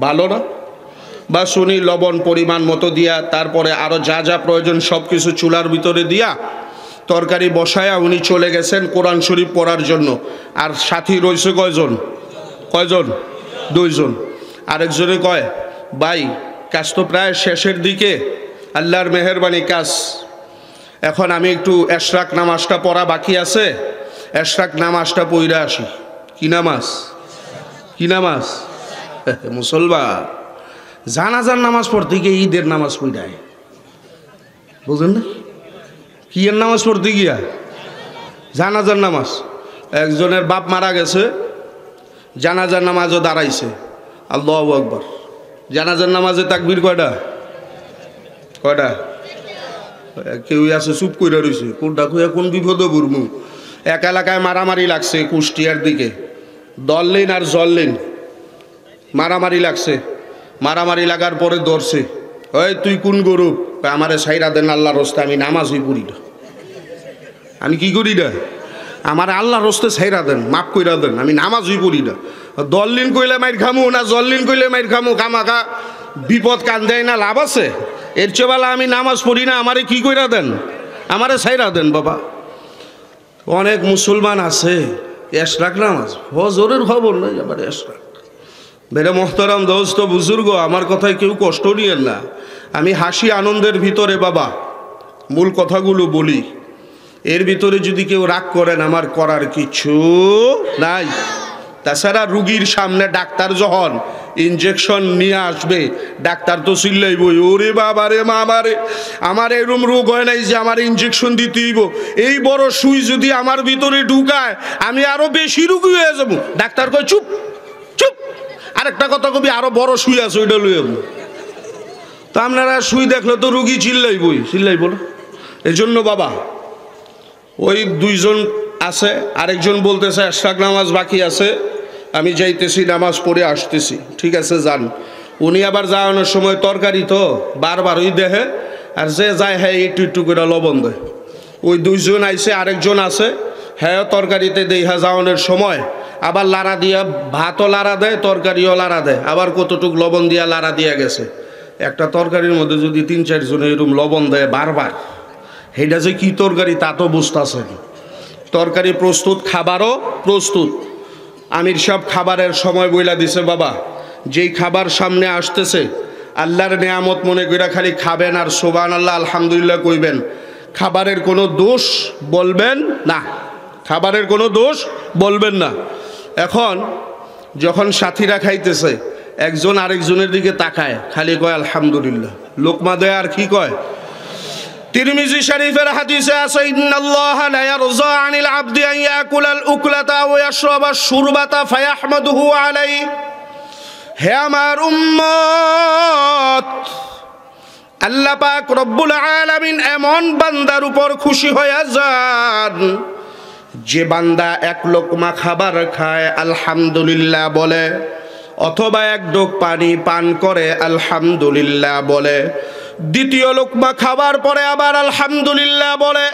ভালো না? বা শুনি লবণ পরিমাণ মতো দিয়া, তারপরে আরও যা যা প্রয়োজন সব কিছু চুলার ভিতরে দিয়া তরকারি বসায়া উনি চলে গেছেন কোরআন শরীফ পড়ার জন্য। আর সাথী রয়েছে কয়জন? 2 জন। আরেকজনে কয় ভাই কাজ তো প্রায় শেষের দিকে, আল্লাহর মেহেরবানি কাজ, এখন আমি একটু এশরাক নামাজটা পড়া বাকি আছে, এশরাক নামাজটা পড়ে আসি। কি নামাজ? কি নামাজ? মুসলমান জানাজার নামাজ পড়তে গিয়ে ঈদের নামাজ পড়ায়, বুঝলেন না? কি এর নামাজ পড়তে গিয়া? জানাজার নামাজ। একজনের বাপ মারা গেছে, জানাজার নামাজও দাঁড়াইছে। আল্লাহু আকবার। জানাজার নামাজে তাকবীর কয়টা? কেউ আছে চুপ কইরা রইছে, কোনটা কইয়া কোন বিপদে পড়মু। এক এলাকায় মারামারি লাগছে কুষ্টিয়ার দিকে, দললেন আর জললেন মারামারি লাগছে। মারামারি লাগার পরে ধরছে, ওই তুই কোন গরু? আমারে সাইরা দেন আল্লাহর রাস্তে, আমি নামাজই পড়ি না। আমি কি করি না? আমার আল্লাহর রাস্তে সাইরা দেন, মাফ কইরা দেন, আমি নামাজই পড়ি না। দললিন কইলে মাইর খামু না জললিন কইলে মাইর খামু, কামাকা বিপদ কান দেয় না, লাভ আছে? এর চেয়ে বেলা আমি নামাজ পড়ি না, আমারে কি কইরা দেন, আমারে সাইরা দেন বাবা। অনেক মুসলমান আছে এশরাক নামাজ, হজরের খবর নাই, আবার এশরাক। বেরে মোহতারাম দোস্ত বুজুর্গ, আমার কথায় কেউ কষ্ট নিয়েন না। আমি হাসি আনন্দের ভিতরে বাবা মূল কথাগুলো বলি। এর ভিতরে যদি কেউ রাগ করেন আমার করার কিছু নাই। তাছাড়া রুগীর সামনে ডাক্তার যখন ইনজেকশন নিয়ে আসবে, ডাক্তার তো চিল্লাইবই, ওরে বাবা রে মামারে, আমার এরম রোগ হয় নাই যে আমার ইনজেকশন দিতেইব, এই বড় সুই যদি আমার ভিতরে ঢুকায় আমি আরো বেশি রুগী হয়ে যাবো। ডাক্তার কয় চুপ চুপ, আরেকটা কথা কবি, আরো বড় সুই আছে ওইটা লই যাবো। তো আপনারা সুই দেখলে তো রুগী চিল্লাইব না। এই জন্য বাবা ওই 2 জন আছে, আরেকজন বলতেছে এশরাক নামাজ বাকি আছে, আমি যাইতেছি নামাজ পড়ে আসতেছি। ঠিক আছে যান। উনি আবার যাওয়ানোর সময় তরকারি তো বারবার ওই দেহে, আর যে যায় হ্যাঁ একটু একটু করে লবণ দেয়। ওই 2 জন আইসে, আরেকজন আছে, হ্যাঁ তরকারিতে দেহা যাওয়ানোর সময় আবার লাড়া দিয়া ভাতও লাড়া দেয়, তরকারিও লাড়া দেয়, আবার কতটুক লবণ দিয়া লাড়া দিয়া গেছে। একটা তরকারির মধ্যে যদি 3-4 জন এরকম লবণ দেয় বারবার, সেইটা যে কি তরকারি তা তো বুঝতেছে। তরকারি প্রস্তুত, খাবারও প্রস্তুত। আমির সব খাবারের সময় বইলা দিছে বাবা, যেই খাবার সামনে আসতেছে আল্লাহর নেয়ামত মনে কইরা খালি খাবেন আর সুবহানাল্লাহ আলহামদুলিল্লাহ কইবেন। খাবারের কোনো দোষ বলবেন না, খাবারের কোনো দোষ বলবেন না। এখন যখন সাথীরা খাইতেছে একজন আরেকজনের দিকে তাকায়, খালি কয় আলহামদুলিল্লাহ, লোকমা দেয় আর কি কয়, তিরমিজি শরীফের হাদিসে আছে, ইন্নাল্লাহা লা ইয়ারযা আনিল আবদি আন ইয়াকুলাল উকলাতা ওয়া ইয়াশরাবা শুরবাতা ফায়াহমাদুহু আলাইহি। হে আমার উম্মত, আল্লাহ পাক রব্বুল আলামিন এমন বান্দার উপর খুশি হয়ে যান যে বান্দা এক লোকমা খাবার খায় আলহামদুলিল্লাহ বলে, অথবা এক ঢোক পানি পান করে আলহামদুলিল্লাহ বলে, দ্বিতীয় লোকমা খাবার পরে আবার আলহামদুলিল্লাহ বলে,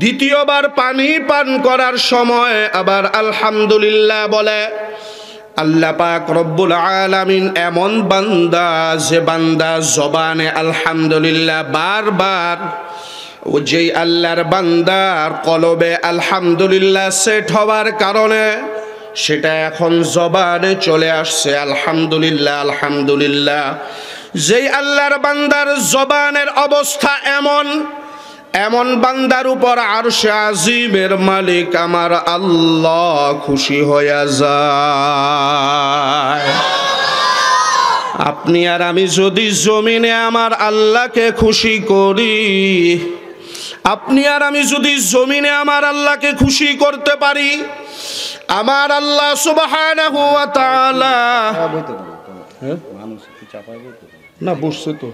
দ্বিতীয়বার পানি পান করার সময় আবার আলহামদুলিল্লাহ বলে। আল্লাহ পাক রব্বুল আলামিন এমন বান্দা যে বান্দা জবানে আলহামদুলিল্লাহ বারবার, ও যেই আল্লাহর বান্দার কলবে আলহামদুলিল্লাহ সেট হওয়ার কারণে সেটা এখন জবানে চলে আসছে আলহামদুলিল্লাহ আলহামদুলিল্লাহ। যেই আল্লাহর বান্দার জবানের অবস্থা এমন, এমন বান্দার উপর আরশে আজিমের মালিক আমার আল্লাহ খুশি হয়ে যায়। আপনি আর আমি যদি জমিনে আমার আল্লাহকে খুশি করি, আপনি আর আমি যদি জমিনে আমার আল্লাহকে খুশি করতে পারি, আমার আল্লাহ সুবহানাহু ওয়া তাআলা না বসছে তো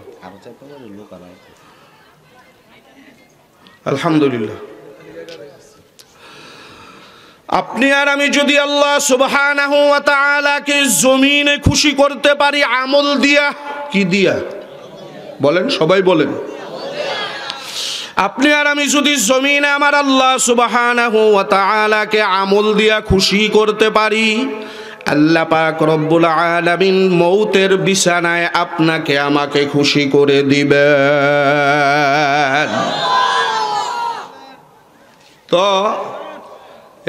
আলহামদুলিল্লাহ। আপনি আর আমি যদি আল্লাহ সুবহানাহু ওয়া তাআলাকে জমিনে খুশি করতে পারি আমল দিয়া, কি দিয়া বলেন, সবাই বলেন। আপনি আর আমি যদি জমিনে আমার আল্লাহ সুবহানাহু ওয়া তাআলাকে আমল দিয়া খুশি করতে পারি, আল্লাহ পাক রব্বুল আলামিন মৌতের বিছানায় আপনাকে আমাকে খুশি করে দিবেন। তো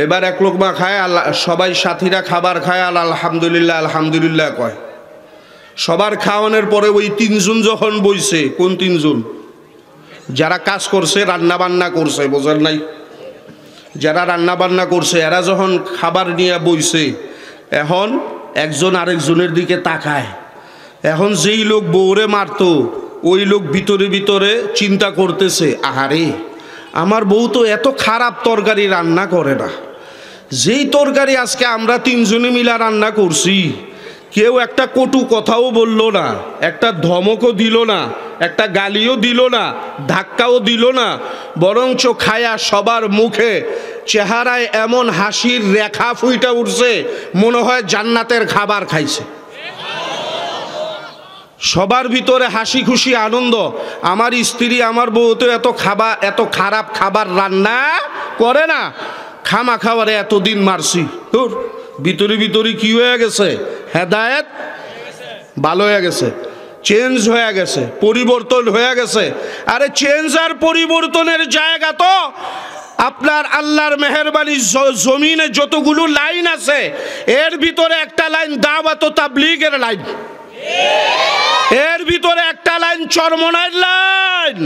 এবার এক লোকমা খায়, সবাই সাথীরা খাবার খায় আলহামদুলিল্লাহ আলহামদুলিল্লাহ কয়। সবার খাওয়ানোর পরে ওই তিনজন যখন বইছে, কোন তিনজন? যারা কাজ করছে, রান্না বান্না করছে, বোঝেন নাই? যারা রান্না বান্না করছে এরা যখন খাবার নিয়ে বইছে, এখন একজন আরেকজনের দিকে তাকায়। এখন যেই লোক বউরে মারতো ওই লোক ভিতরে ভিতরে চিন্তা করতেছে, আহারে আমার বউ তো এত খারাপ তরকারি রান্না করে না, যেই তরকারি আজকে আমরা তিনজনে মিলা রান্না করছি, কেউ একটা কটু কথাও বলল না, একটা ধমকও দিল না, একটা গালিও দিল না, ধাক্কাও দিল না, বরঞ্চ খায়া সবার মুখে চেহারায় এমন হাসির রেখা ফুইটা উঠছে, মনে হয় জান্নাতের খাবার খাইছে। সবার ভিতরে হাসি খুশি আনন্দ। আমার স্ত্রী আমার বউ তো এত খারাপ খাবার রান্না করে না, খামা খাবারে এতদিন মারছি, তোর ভিতরে ভিতরে কি হয়ে গেছে? হেদায়েত ভালো হয়ে গেছে, চেঞ্জ হয়ে গেছে, পরিবর্তন হয়ে গেছে। আরে চেঞ্জ আর পরিবর্তনের জায়গা তো আপনার আল্লাহর মেহেরবানি। জমিনে যতগুলো লাইন আছে এর ভিতরে একটা লাইন দাওয়াত ও তাবলীগের লাইন, এর ভিতরে একটা লাইন চরমনার লাইন,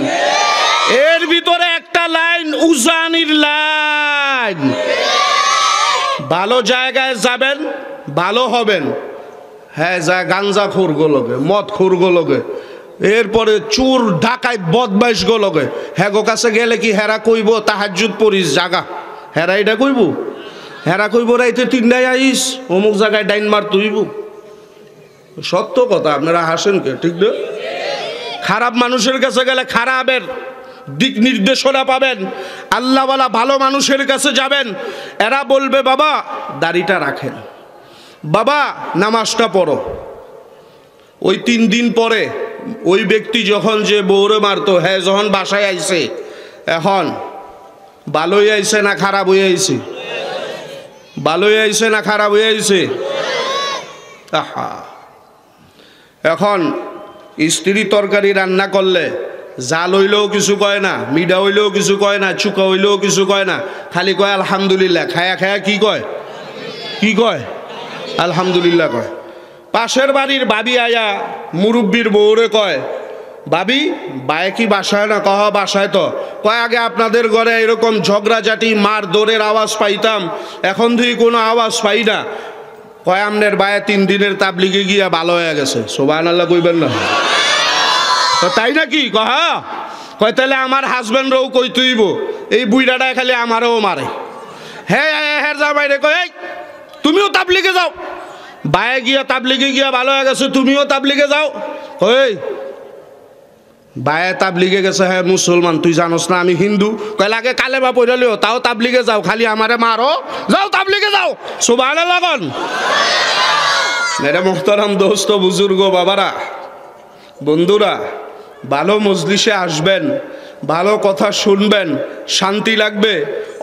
এর ভিতরে একটা লাইন উজানির লাইন। ভালো জায়গায় যাবেন, ভালো হবেন। হ্যাঁ, যা গাঞ্জা খুর গোলগে, মদ খুর গোলগে, এরপরে চুর ঢাকায় বদমাইশ গোলগে, হ্যাঁ গো কাছে গেলে কি হেরা কইব তাহাজ্জুদ পড়িস জাগা, হেরা এটা কইব? হেরা কইব রাইতে তিনটায় আইস অমুক জায়গায় ডাইন মার তুইব। সত্য কথা, আপনারা হাসেন কে? ঠিক না? খারাপ মানুষের কাছে গেলে খারাপের দিক নির্দেশনা পাবেন। আল্লাহওয়ালা ভালো মানুষের কাছে যাবেন, এরা বলবে বাবা দাড়িটা রাখেন, বাবা নামাজটা পড়ো। ওই 3 দিন পরে ওই ব্যক্তি যখন যে বউরে মারতো, হ্যাঁ যখন বাসায় আইছে, এখন ভালোই আইছে না খারাপ হয়ে আইছে? ভালোই আইছে না খারাপ হয়ে আইছে? আহা, এখন স্ত্রী তরকারি রান্না করলে জাল হইলেও কিছু কয় না, মিডা হইলেও কিছু কয় না, চুকা হইলেও কিছু কয় না, খালি কয় আলহামদুলিল্লাহ। খায়া খায়া কি কয়? কি কয়? আলহামদুলিল্লাহ কয়। পাশের বাড়ির ভাবি আয়া মুরব্বীর বউরে কয়, ভাবি বায়ে কি বাসায় না? কহ বাসায়। তো কয় আগে আপনাদের ঘরে এরকম ঝগড়াঝাটি মার দৌড়ের আওয়াজ পাইতাম, এখন থেকে কোনো আওয়াজ পাই না। কয় আমনের বায়ে 3 দিনের তাবলিগে গিয়া ভালো হয়ে গেছে। সুবহানাল্লাহ কইবেন না? তো তাই নাকি? কহা কয় তাহলে আমার হাজব্যান্ডরাও কই তুইব, এই বুইড়াটায় খালি আমারও মারে। হ্যাঁ হ্যাঁ জামাই রে কয় তুমিও তাবলিগে যাও, বায়ে গিয়া তাবলিগে গিয়া ভালো হয়ে গেছে, তুমিও তাবলিগে যাও। কই বায়ে তাবলিগে গেছে, হ্যাঁ মুসলমান, তুই জানোস না আমি হিন্দু। কয় লাগে কালেমা পড়ালিও তাও তাবলিগে যাও, খালি আমারে মারো, যাও তাবলিগে যাও। সুবহানাল্লাহ লাগন। মেরে মোহতারাম দোস্ত বুজুর্গ বাবারা বন্ধুরা, ভালো মজলিসে আসবেন, ভালো কথা শুনবেন, শান্তি লাগবে,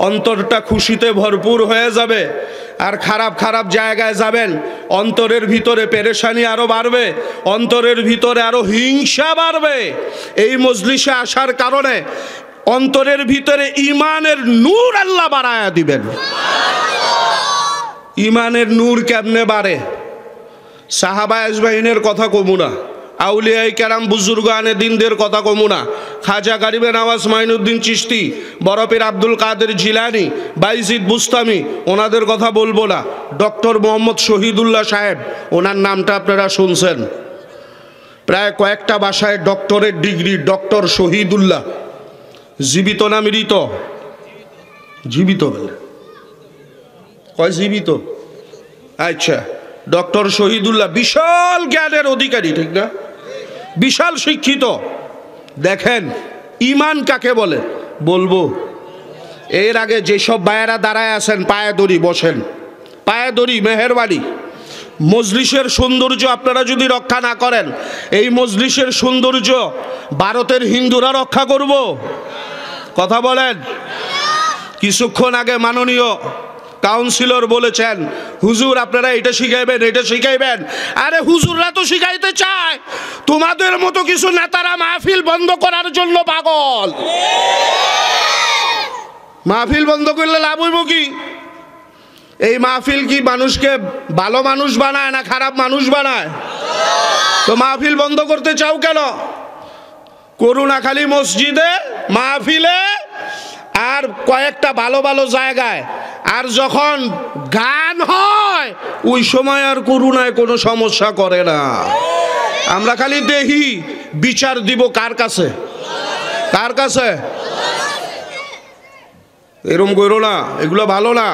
অন্তরটা খুশিতে ভরপুর হয়ে যাবে। আর খারাপ খারাপ জায়গায় যাবেন, অন্তরের ভিতরে পেরেশানি আরো বাড়বে, অন্তরের ভিতরে আরো হিংসা বাড়বে। এই মজলিসে আসার কারণে অন্তরের ভিতরে ইমানের নূর আল্লাহ বাড়ায়া দিবেন। ইমানের নূর কেমনে বাড়ে? সাহাবা আজমাইনের কথা কমু না, আউলিয়াই কেরাম বুজুর্গানে দিনদের কথা কমু না, খাজা গরিবে নওয়াজ মাইনুদ্দিন চিশতি, বরপীর আব্দুল কাদের জিলানি, বাইজিদ বুস্তামি, ওনাদের কথা বলবো না। ডক্টর মোহাম্মদ শহীদুল্লাহ সাহেব, ওনার নামটা আপনারা শুনছেন, প্রায় কয়েকটা ভাষায় ডক্টরের ডিগ্রি। ডক্টর শহীদুল্লাহ জীবিত না মৃত? জীবিত বলে কয় জীবিত। আচ্ছা, ডক্টর শহীদুল্লাহ বিশাল জ্ঞানের অধিকারী, ঠিক না? বিশাল শিক্ষিত। দেখেন ইমান কাকে বলে বলবো। এর আগে যেসব বায়েরা দাঁড়ায় আছেন পায়ে দড়ি, বসেন, পায়ে দড়ি, মেহেরবানি। মজলিসের সৌন্দর্য আপনারা যদি রক্ষা না করেন, এই মজলিসের সৌন্দর্য ভারতের হিন্দুরা রক্ষা করব? কথা বলেন। কিছুক্ষণ আগে মাননীয় কাউন্সিলর বলেছেন, হুজুর আপনারা এটা শিখাইবেন, এটা শিখাইবেন। আরে হুজুররা তো শিখাইতে চায়, তোমাদের মতো কিছু নেতারা মাহফিল বন্ধ করার জন্য পাগল। মাহফিল বন্ধ করলে লাভ হইব কি? এই মাহফিল কি মানুষকে ভালো মানুষ বানায় না খারাপ মানুষ বানায়? তো মাহফিল বন্ধ করতে চাও কেন? করুণা খালি মসজিদে, মাহফিলে, আর কয়েকটা ভালো ভালো জায়গায়। আর যখন গান হয় ওই সময় আর করুণায় কোনো সমস্যা করে না। আমরা খালি দেখি, বিচার দিব কার কাছে? কার কাছে? এরম করো না, এগুলো ভালো না।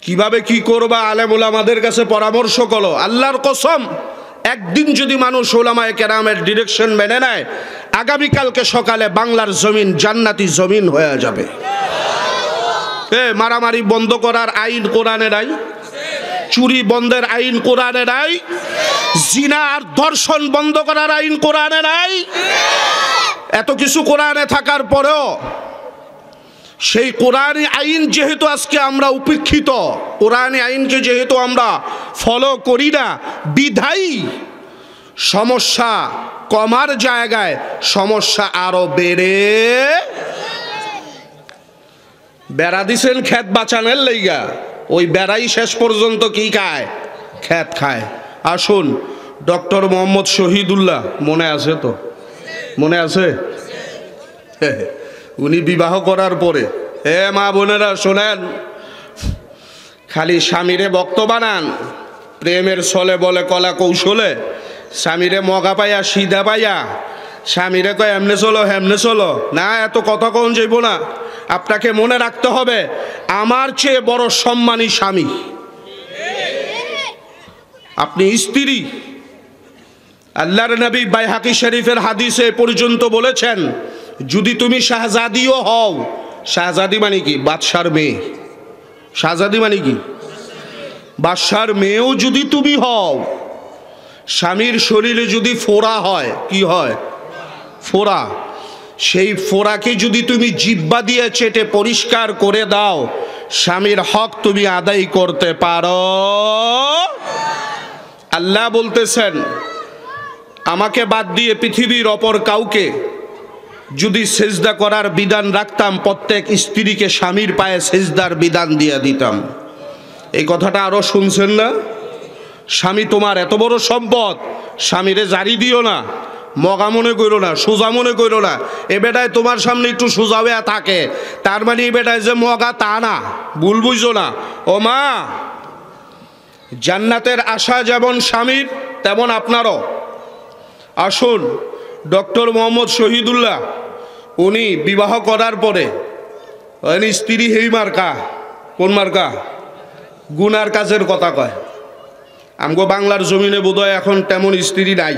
কিভাবে কি করবা আলেম ওলামাদের কাছে পরামর্শ করো। আল্লাহর কসম, একদিন যদি মানুষ ওলামায়ে কেরামের ডিরেকশন মেনে নেয়, আগামীকালকে সকালে বাংলার জমিন জান্নাতি জমিন হয়ে যাবে। মারামারি বন্ধ করার আইন কোরআনে নাই, চুরি বন্ধের আইন কোরআনে নাই, জিনা আর ধর্ষণ বন্ধ করার আইন কোরআনে নাই। এত কিছু কোরআনে থাকার পরেও সেই কোরআনী আইন যেহেতু আজকে আমরা উপেক্ষিত, কোরআনী আইনকে যেহেতু আমরা ফলো করি না, বিধায়ী সমস্যা কমার জায়গায় সমস্যা আরো বেড়ে। বেড়া দিছেন ক্ষেত বাঁচানোর লাইগা, ওই বেড়াই শেষ পর্যন্ত কি খায়? ক্ষেত খায়। আসুন, ডক্টর মোহাম্মদ শহীদুল্লাহ, মনে আছে তো? মনে আছে? উনি বিবাহ করার পরে, হে মা বোনেরা শোনেন, খালি স্বামীরে বক্ত বানান, প্রেমের ছলে বলে কলা কৌশলে, স্বামীরে মগা পাইয়া সিধা পাইয়া স্বামীরে কয় এমনে চলো হেমনে চলো, না এত কথা কন যাইব না। আপনাকে মনে রাখতে হবে, আমার চেয়ে বড় সম্মানী স্বামী আপনি স্ত্রী। আল্লাহর নবী বাইহাকি শরীফের হাদিসে পর্যন্ত বলেছেন, যদি তুমি শাহজাদিও হও, শাহজাদি মানে কি? বাদশার মেয়ে। শাহজাদি মানে কি? বাদশার মেয়েও যদি তুমি হও, স্বামীর শরীরে যদি ফোড়া হয়, কি হয়? ফোড়া। সেই ফোড়াকে যদি তুমি জিহ্বা দিয়ে চেটে পরিষ্কার করে দাও, স্বামীর হক তুমি আদায় করতে পারো। আল্লাহ বলতেছেন, আমাকে বাদ দিয়ে পৃথিবীর অপর কাউকে যদি সেজদা করার বিধান রাখতাম, প্রত্যেক স্ত্রীকে স্বামীর পায়ে সেজদার বিধান দিয়ে দিতাম। এই কথাটা আরো শুনছেন না? স্বামী তোমার এত বড় সম্পদ, স্বামীরে জারি দিও না, মগা মনে করো না, সোজা মনে করো না। এ বেটায় তোমার সামনে একটু সোজা হয়ে থাকে, তার মানে এ বেটায় যে মগা তা না, ভুল বুঝো না। ও মা, জান্নাতের আশা যেমন স্বামীর তেমন আপনারও। আসুন, ডক্টর মোহাম্মদ শহীদুল্লাহ উনি বিবাহ করার পরে স্ত্রী হেই মার্কা, কোন মার্কা? গুনার কাজের কথা কয়। আমগো বাংলার জমিনে বোধহয় এখন তেমন স্ত্রী নাই।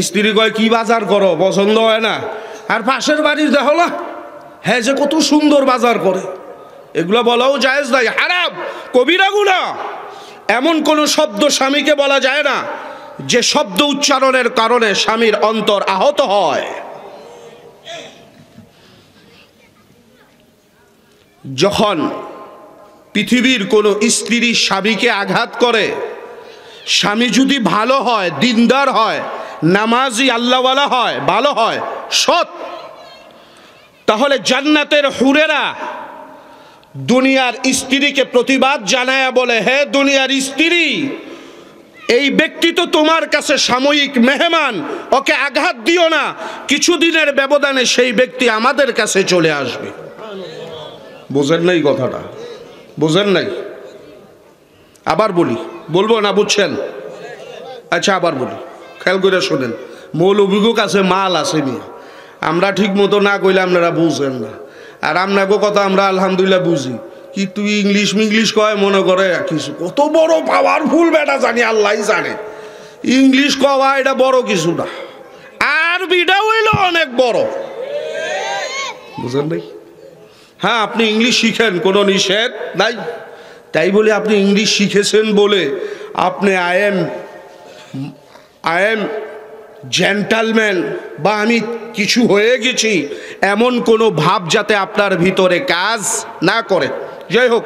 স্ত্রী কয় কি বাজার করো, পছন্দ হয় না। আর পাশের বাড়ির দেখো না, হ্যাঁ যে কত সুন্দর বাজার করে, এগুলো বলাও জায়েজ নাই, হারাম, কবিরা গুনাহ। এমন কোন শব্দ স্বামীকে বলা যায় না যে শব্দ উচ্চারণের কারণে স্বামীর অন্তর আহত হয়। যখন পৃথিবীর কোন স্ত্রী স্বামীকে আঘাত করে, স্বামী যদি ভালো হয়, দিনদার হয়, নামাজি, আল্লাহওয়ালা হয়, ভালো হয়, সৎ, তাহলে জান্নাতের হুরেরা দুনিয়ার স্ত্রীকে প্রতিবাদ জানায় বলে, হে দুনিয়ার স্ত্রী, এই ব্যক্তি তো তোমার কাছে সাময়িক মেহমান, ওকে আঘাত দিও না, কিছুদিনের ব্যবধানে সেই ব্যক্তি আমাদের কাছে চলে আসবে। বোঝেন নাই কথাটা? বোঝেন নাই? আবার বলি, বলবো না বুঝছেন? আচ্ছা আবার বলি, খেয়াল করে শোনেন। মৌলভীর কাছে মাল আছে নিয়ে, আমরা ঠিক মতো না কইলে আপনারা বুঝেন না। আর আপনাকে কথা আমরা আলহামদুলিল্লাহ বুঝি। কি তুই ইংলিশ কয় মনে করে কিছু, কত বড় পাওয়ারফুল বেটা জানি আল্লাহ জানে। ইংলিশ কওয়া এটা বড় কিছু না, আরবিটা হইল অনেক বড়। বুঝেন নাই? হ্যাঁ, আপনি ইংলিশ শিখেন, কোনো নিষেধ নাই। তাই বলে আপনি ইংলিশ শিখেছেন বলে আপনি আই এম জেন্টালম্যান বা আমি কিছু হয়ে গেছি এমন কোনো ভাব যাতে আপনার ভিতরে কাজ না করে। যাই হোক,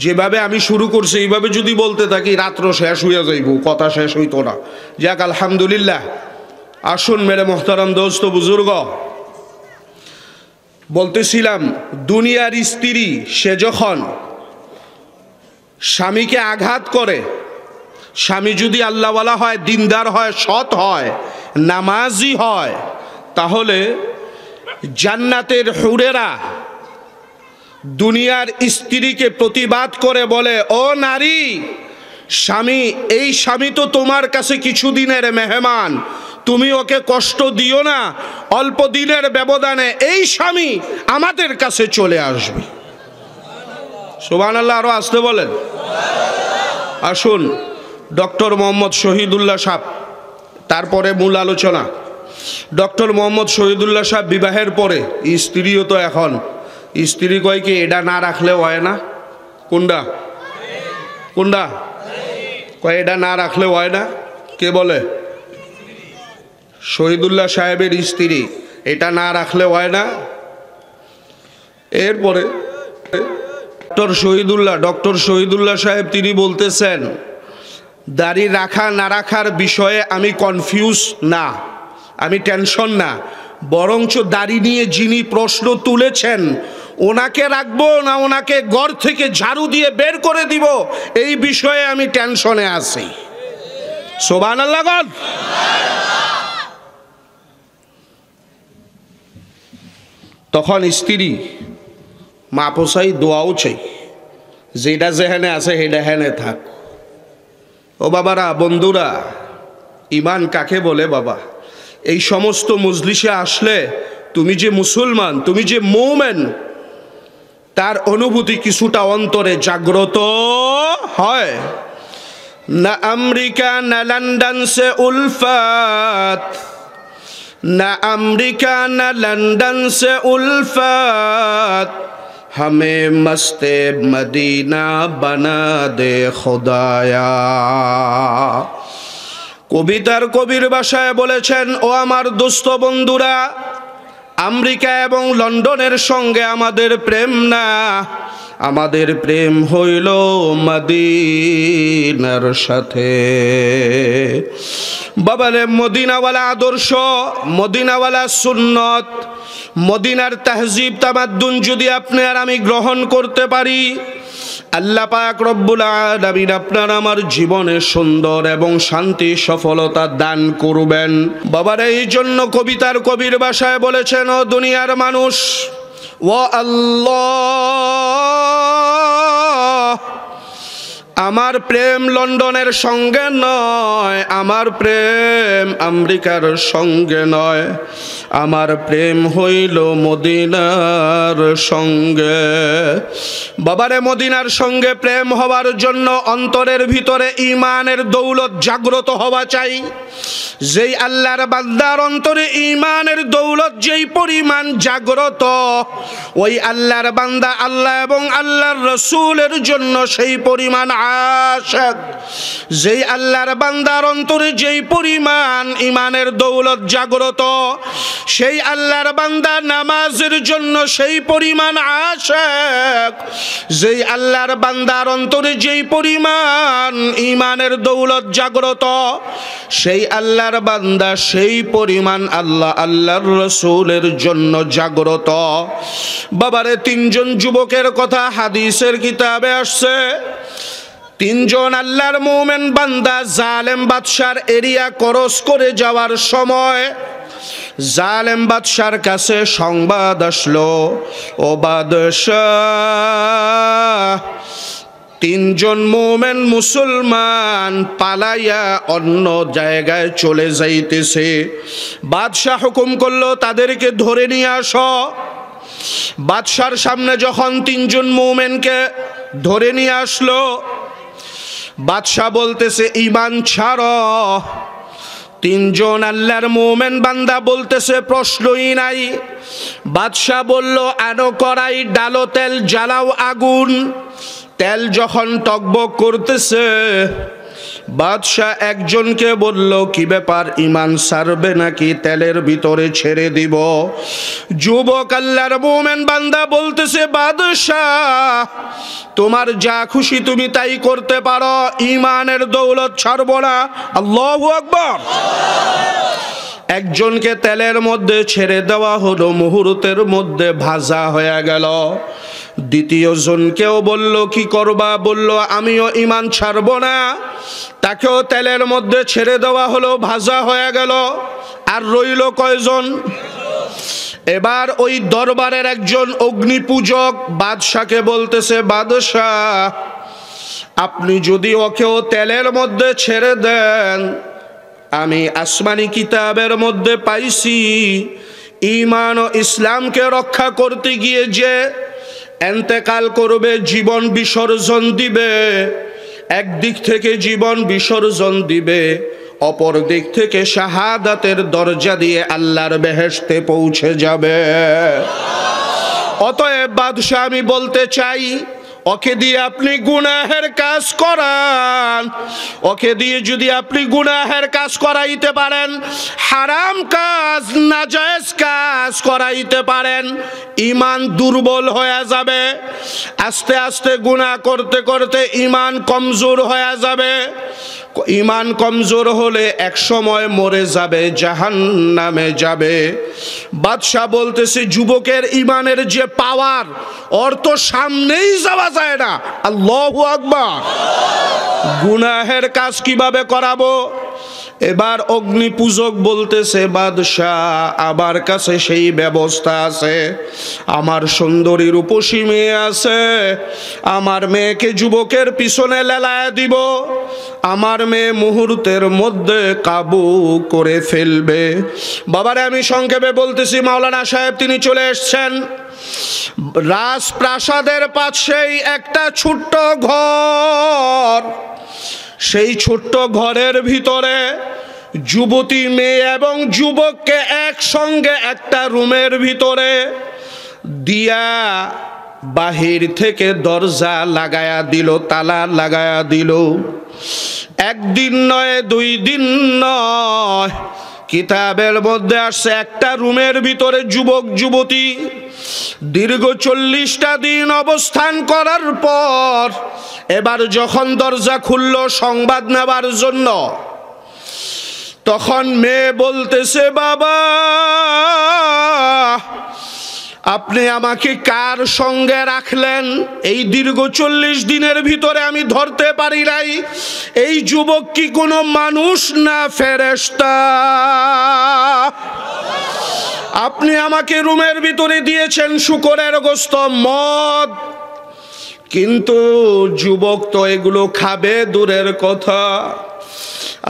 যেভাবে আমি শুরু করছি এইভাবে যদি বলতে থাকি রাত্র শেষ হইয়া যাইব, কথা শেষ হইতো না। যাক, আলহামদুলিল্লাহ। আসুন মেরে মোহতারাম দোস্ত বুজুর্গ, বলতেছিলাম দুনিয়ার স্ত্রী সে যখন স্বামীকে আঘাত করে, স্বামী যদি আল্লাহওয়ালা হয়, দিনদার হয়, সৎ হয়, নামাজি হয়, তাহলে জান্নাতের হুরেরা দুনিয়ার স্ত্রীকে প্রতিবাদ করে বলে, ও নারী, স্বামী, এই স্বামী তো তোমার কাছে কিছুদিনের মেহমান, তুমি ওকে কষ্ট দিও না, অল্প দিনের ব্যবধানে এই স্বামী আমাদের কাছে চলে আসবে। সুবহানাল্লাহ, আরো আসতে বলেন। আসুন ডক্টর মোহাম্মদ শহীদুল্লাহ সাহেব, তারপরে মূল আলোচনা। ডক্টর মোহাম্মদ শহীদুল্লাহ সাহেব বিবাহের পরে স্ত্রীও তো এখন, স্ত্রী কয় কি এটা না রাখলে হয় না? কোনটা কোনটা কয় এটা না রাখলে হয় না? কে বলে? শহীদুল্লাহ সাহেবের স্ত্রী, এটা না রাখলে হয় না। এরপরে ডক্টর শহীদুল্লাহ সাহেব তিনি বলতেছেন, দাড়ি রাখা না রাখার বিষয়ে আমি কনফিউজ না, আমি টেনশন না, বরঞ্চ দাড়ি নিয়ে যিনি প্রশ্ন তুলেছেন ওনাকে রাখবো না ওনাকে ঘর থেকে ঝাড়ু দিয়ে বের করে দিব, এই বিষয়ে আমি টেনশনে আছি। সুবহানাল্লাহ। তখন স্ত্রী মা পোসাই দোয়াও চাই, যেটা যেখানে আছে সেটা হেনে থাক। ও বাবারা, বন্ধুরা, ইমান কাকে বলে বাবা? এই সমস্ত মজলিসে আসলে তুমি যে মুসলমান, তুমি যে মুমিন, তার অনুভূতি কিছুটা অন্তরে জাগ্রত হয়। না আমেরিকা না লন্ডন সে উলফত, না আমেরিকা না লন্ডন সে উলফত, হমে মস্তে মদিনা বানা দে খোদায়া। কবিতার কবির ভাষায় বলেছেন, ও আমার দোস্ত বন্ধুরা, আমেরিকা এবং লন্ডনের সঙ্গে আমাদের প্রেম না, আমাদের প্রেম হইল মদিনার সাথে। বাবারে, মদিনাওয়ালা আদর্শ, মদিনাওয়ালা সুন্নত, মদিনার তাহজিব তামাদ্দুন যদি আপনি আর আমি গ্রহণ করতে পারি, আল্লাহ পাক রব্বুল আলামিন আপনার আমার জীবনে সুন্দর এবং শান্তি সফলতা দান করবেন। বাবারে, এই জন্য কবিতার কবির ভাষায় বলেছেন, ও দুনিয়ার মানুষ, ও আল্লাহ, আমার প্রেম লন্ডনের সঙ্গে নয়, আমার প্রেম আমেরিকার সঙ্গে নয়, আমার প্রেম হইল মদিনার সঙ্গে। বাবারে, মদিনার সঙ্গে প্রেম হওয়ার জন্য অন্তরের ভিতরে ঈমানের দৌলত জাগ্রত হওয়া চাই। যেই আল্লাহর বান্দার অন্তরে ঈমানের দৌলত যেই পরিমাণ জাগ্রত, ওই আল্লাহর বান্দা আল্লাহ এবং আল্লাহর রাসূলের জন্য সেই পরিমাণ আশিক। যেই আল্লাহর বান্দার অন্তরে যেই পরিমাণ ঈমানের দৌলত জাগ্রত, সেই আল্লাহর বান্দা নামাজের জন্য সেই পরিমাণ আশিক। যেই আল্লাহর বান্দার অন্তরে যেই পরিমাণ ঈমানের দৌলত জাগ্রত, সেই আল্লাহর বান্দা সেই পরিমাণ আল্লাহর রাসূলের জন্য জাগ্রত। বাবারে, তিনজন যুবকের কথা হাদিসের কিতাবে আসছে। তিনজন আল্লাহর মুমিন বান্দা জালেম বাদশার এরিয়া ক্রস করে যাওয়ার সময় জালেম বাদশার কাছে সংবাদ আসলো, ও বাদশাহ, তিনজন মুমিন মুসলমান পালাইয়া অন্য জায়গায় চলে যাইতেছে। বাদশাহ হুকুম করলো তাদেরকে ধরে নিয়ে আসো। বাদশার সামনে যখন তিনজন মুমিনকে ধরে নিয়ে আসলো, বাদশাহ বলতেছে ঈমান ছাড়ো। তিনজন আল্লাহর মুমিন বান্দা বলতেছে প্রশ্নই নাই। বাদশাহ বলল, আনো কড়াই, ডালো তেল, জ্বালাও আগুন। তেল যখন টকবক করতেছে, বাদশাহ একজনকে বলল, কি ব্যাপার, ঈমান ছাড়বে নাকি তেলের ভিতরে ছেড়ে দিব? যুবক আল্লাহর মুমিন বান্দা বলতেছে, বাদশাহ, তোমার যা খুশি তুমি তাই করতে পারো, ঈমানের দৌলত ছাড়ব না। আল্লাহু আকবার। একজনকে তেলের মধ্যে ছেড়ে দেওয়া হলো, মুহূর্তের মধ্যে ভাজা হয়ে গেল। দ্বিতীয় জনকেও বলল, কি করবা? বলল, আমিও ঈমান ছাড়ব না। তাকেও তেলের মধ্যে ছেড়ে দেওয়া হলো, ভাজা হয়ে গেল। আর রইল কয়জন? এবার ওই দরবারের একজন অগ্নিপূজক বাদশাকে বলতেছে, বাদশাহ, আপনি যদি ওকেও তেলের মধ্যে ছেড়ে দেন, আমি আসমানি কিতাবের মধ্যে পাইছি ঈমান ও ইসলামকে রক্ষা করতে গিয়ে যে এন্তেকাল করবে, জীবন বিসর্জন দিবে, একদিক থেকে জীবন বিসর্জন দিবে, অপর দিক থেকে শাহাদাতের দরজা দিয়ে আল্লাহর বেহেশতে পৌঁছে যাবে। অতএব বাদশাহ, আমি বলতে চাই, ওকে দিয়ে আপনি গুনাহের কাজ করান। ওকে দিয়ে যদি আপনি গুনাহের কাজ করাইতে পারেন, হারাম কাজ, নাজায়েজ কাজ করাইতে পারেন, ঈমান দুর্বল হয়ে যাবে। আস্তে আস্তে গুনাহ করতে করতে ঈমান কমজোর হয়ে যাবে। ঈমান কমজোর হলে এক সময় মরে যাবে, জাহান্নামে যাবে। বাদশাহ বলতেছে, যুবকের ঈমানের যে পাওয়ার, ওর তো সামনেই যাওয়া যায় না। আল্লাহু আকবার। গুনাহের কাজ কিভাবে করাবো? এবার অগ্নিপূজক বলতেছে, বাদশাহ, আমার কাছে সেই ব্যবস্থা আছে। আমার সুন্দরী রূপসী মেয়ে আছে, আমার মেয়েকে যুবকের পিছনে লেলায় দিব, আমার মেয়ে মুহূর্তের মধ্যে কাবু করে ফেলবে। বাবারে, আমি সংক্ষেপে বলতেছি, মাওলানা সাহেব তিনি চলে এসছেন। রাজপ্রাসাদের পাশেই একটা ছোট্ট ঘর। সেই ছোট্ট ঘরের ভিতরে যুবতী মেয়ে এবং যুবককে একসঙ্গে একটা রুমের ভিতরে দিয়া বাহির থেকে দরজা লাগায়া দিল, তালা লাগায়া দিল। একদিন নয়, 2 দিন নয়, কিতাবের মধ্যে আসছে একটা রুমের ভিতরে যুবক যুবতী দীর্ঘ 40টা দিন অবস্থান করার পর এবার যখন দরজা খুলল সংবাদ নেবার জন্য, তখন মেয়ে বলতেছে, বাবা, আপনি আমাকে কার সঙ্গে রাখলেন? এই দীর্ঘ 40 দিনের ভিতরে আমি ধরতে পারি নাই এই যুবক কি কোনো মানুষ না ফেরেশতা। আপনি আমাকে রুমের ভিতরে দিয়েছেন শুকরের গোশত, মদ, কিন্তু যুবক তো এগুলো খাবে দূরের কথা।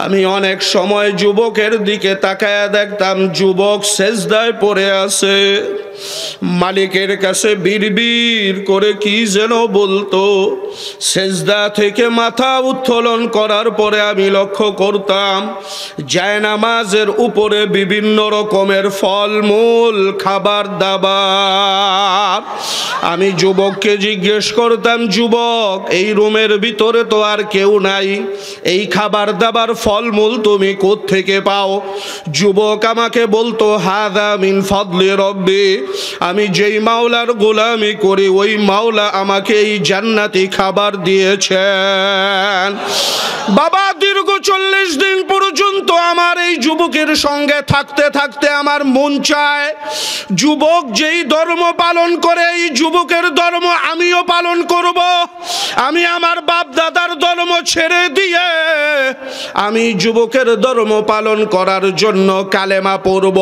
আমি অনেক সময় যুবকের দিকে তাকায়া দেখতাম, যুবক সেজদায় পড়ে আছে, মালিকের কাছে বিড়বিড় করে কি যেন বলতো। সেজদা থেকে মাথা উত্তোলন করার পরে আমি লক্ষ্য করতাম জায়নামাজের উপরে বিভিন্ন রকমের ফলমূল, খাবার দাবার। আমি যুবককে জিজ্ঞেস করতাম, যুবক এই রুমের ভিতরে তো আর কেউ নাই, এই খাবার দাবার ফলমূল তুমি কোত্থেকে পাও? যুবক আমাকে বলতো, হাদা মিন ফাদলি রব্বি, আমি যেই মাওলার গোলামি করি ওই মাওলা আমাকে এই জান্নাতি খাবার দিয়েছেন। বাবা, দীর্ঘ 40 দিন পর্যন্ত আমার এই যুবকের সঙ্গে থাকতে থাকতে আমার মন চায় যুবক যেই ধর্ম পালন করে এই যুবকের ধর্ম আমিও পালন করব। আমি আমার বাপ দাদার ধর্ম ছেড়ে দিয়ে আমি যুবকের ধর্ম পালন করার জন্য কালেমা পড়ব।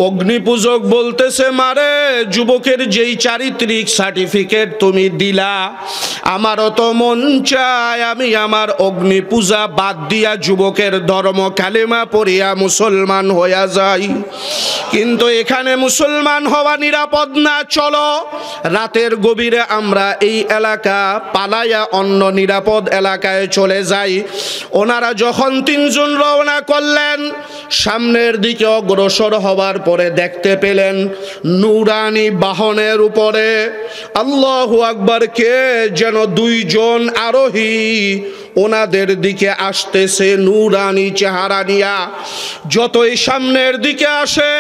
অগ্নিপূজক বলতেছে, মারে যুবকের যেই চারিত্রিক সার্টিফিকেট তুমি দিলা, আমারও তো মন চায় আমি আমার অগ্নি পূজা বাদ দিয়া যুবকের ধর্ম কালেমা পড়িয়া মুসলমান হইয়া যাই। কিন্তু এখানে মুসলমান হওয়া নিরাপদ না। চলো রাতের গভীরে আমরা এই এলাকা পালাইয়া অন্য নিরাপদ এলাকায় চলে যাই। ওনারা যখন 3 জন রওনা করলেন, সামনের দিকে অগ্রসর হবার পরে দেখতে পেলেন নূরানি বাহনের উপরে আল্লাহু আকবার কে যেন 2 জন আরোহী ওনাদের দিকে আসতেছে নূরানি চেহারা নিয়া। যতই সামনের দিকে আসে,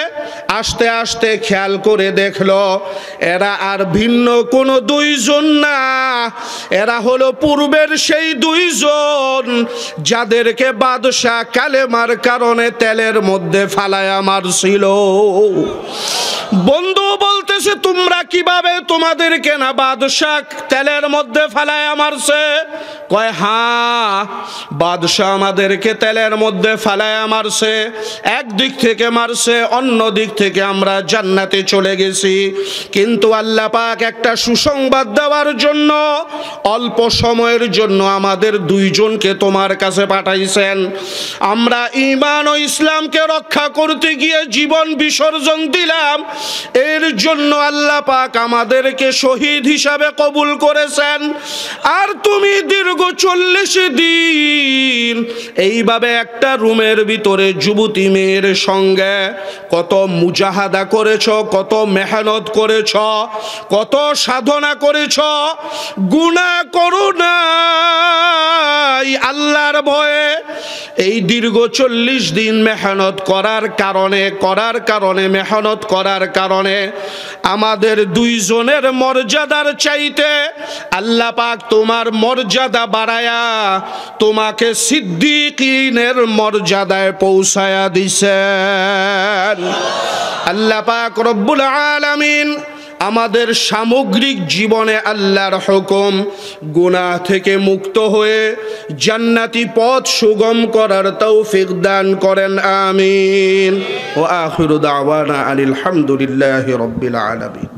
আস্তে আস্তে খেয়াল করে দেখলো এরা আর ভিন্ন কোনো 2 জন না, এরা হলো পূর্বের সেই 2 জন যাদেরকে বাদশাহ কালেমার কারণে তেলের মধ্যে ফালায়া মারছিল। বন্ধু বলতেছে, তোমরা কিভাবে, তোমাদেরকে না বাদশাহ তেলের মধ্যে ফালায়া মারছে? কয়, হ্যাঁ বাদশাহ আমাদেরকে তেলের মধ্যে ফালায়া মারছে, একদিক থেকে মারছে, অন্য দিক থেকে আমরা জান্নাতে চলে গেছি। কিন্তু আল্লাহ পাক একটা সুসংবাদ দেওয়ার জন্য অল্প সময়ের জন্য আমাদের 2 জনকে তোমার কাছে পাঠাইছেন। আমরা ঈমান ও ইসলামকে রক্ষা করতে গিয়ে জীবন বিসর্জন দিলাম, এর জন্য আল্লাহ পাক আমাদেরকে শহীদ হিসাবে কবুল করেছেন। আর তুমি দীর্ঘ 40 দিন এইভাবে একটা রুমের ভিতরে যুবতী মেয়ের সঙ্গে কত মুজাহাদা করেছ, কত মেহনত করেছ, কত সাধনা করেছ। গুনাহ করো নাই আল্লাহর ভয়ে। এই দীর্ঘ 40 দিন মেহনত করার কারণে আমাদের 2 জনের মর্যাদার চাইতে আল্লাহ পাক তোমার মর্যাদা বাড়ায়া তোমাকে সিদ্দিকিনের মর্যাদায় পৌঁছায়া দিছেন। আল্লাহ পাক রব্বুল আলামিন আমাদের সামগ্রিক জীবনে আল্লাহর হুকুম গুনাহ থেকে মুক্ত হয়ে জান্নাতি পথ সুগম করার তৌফিক দান করেন, আমিন। ওয়া আখিরু দাওয়ানা আনিল হামদুলিল্লাহি রাব্বিল আলামিন।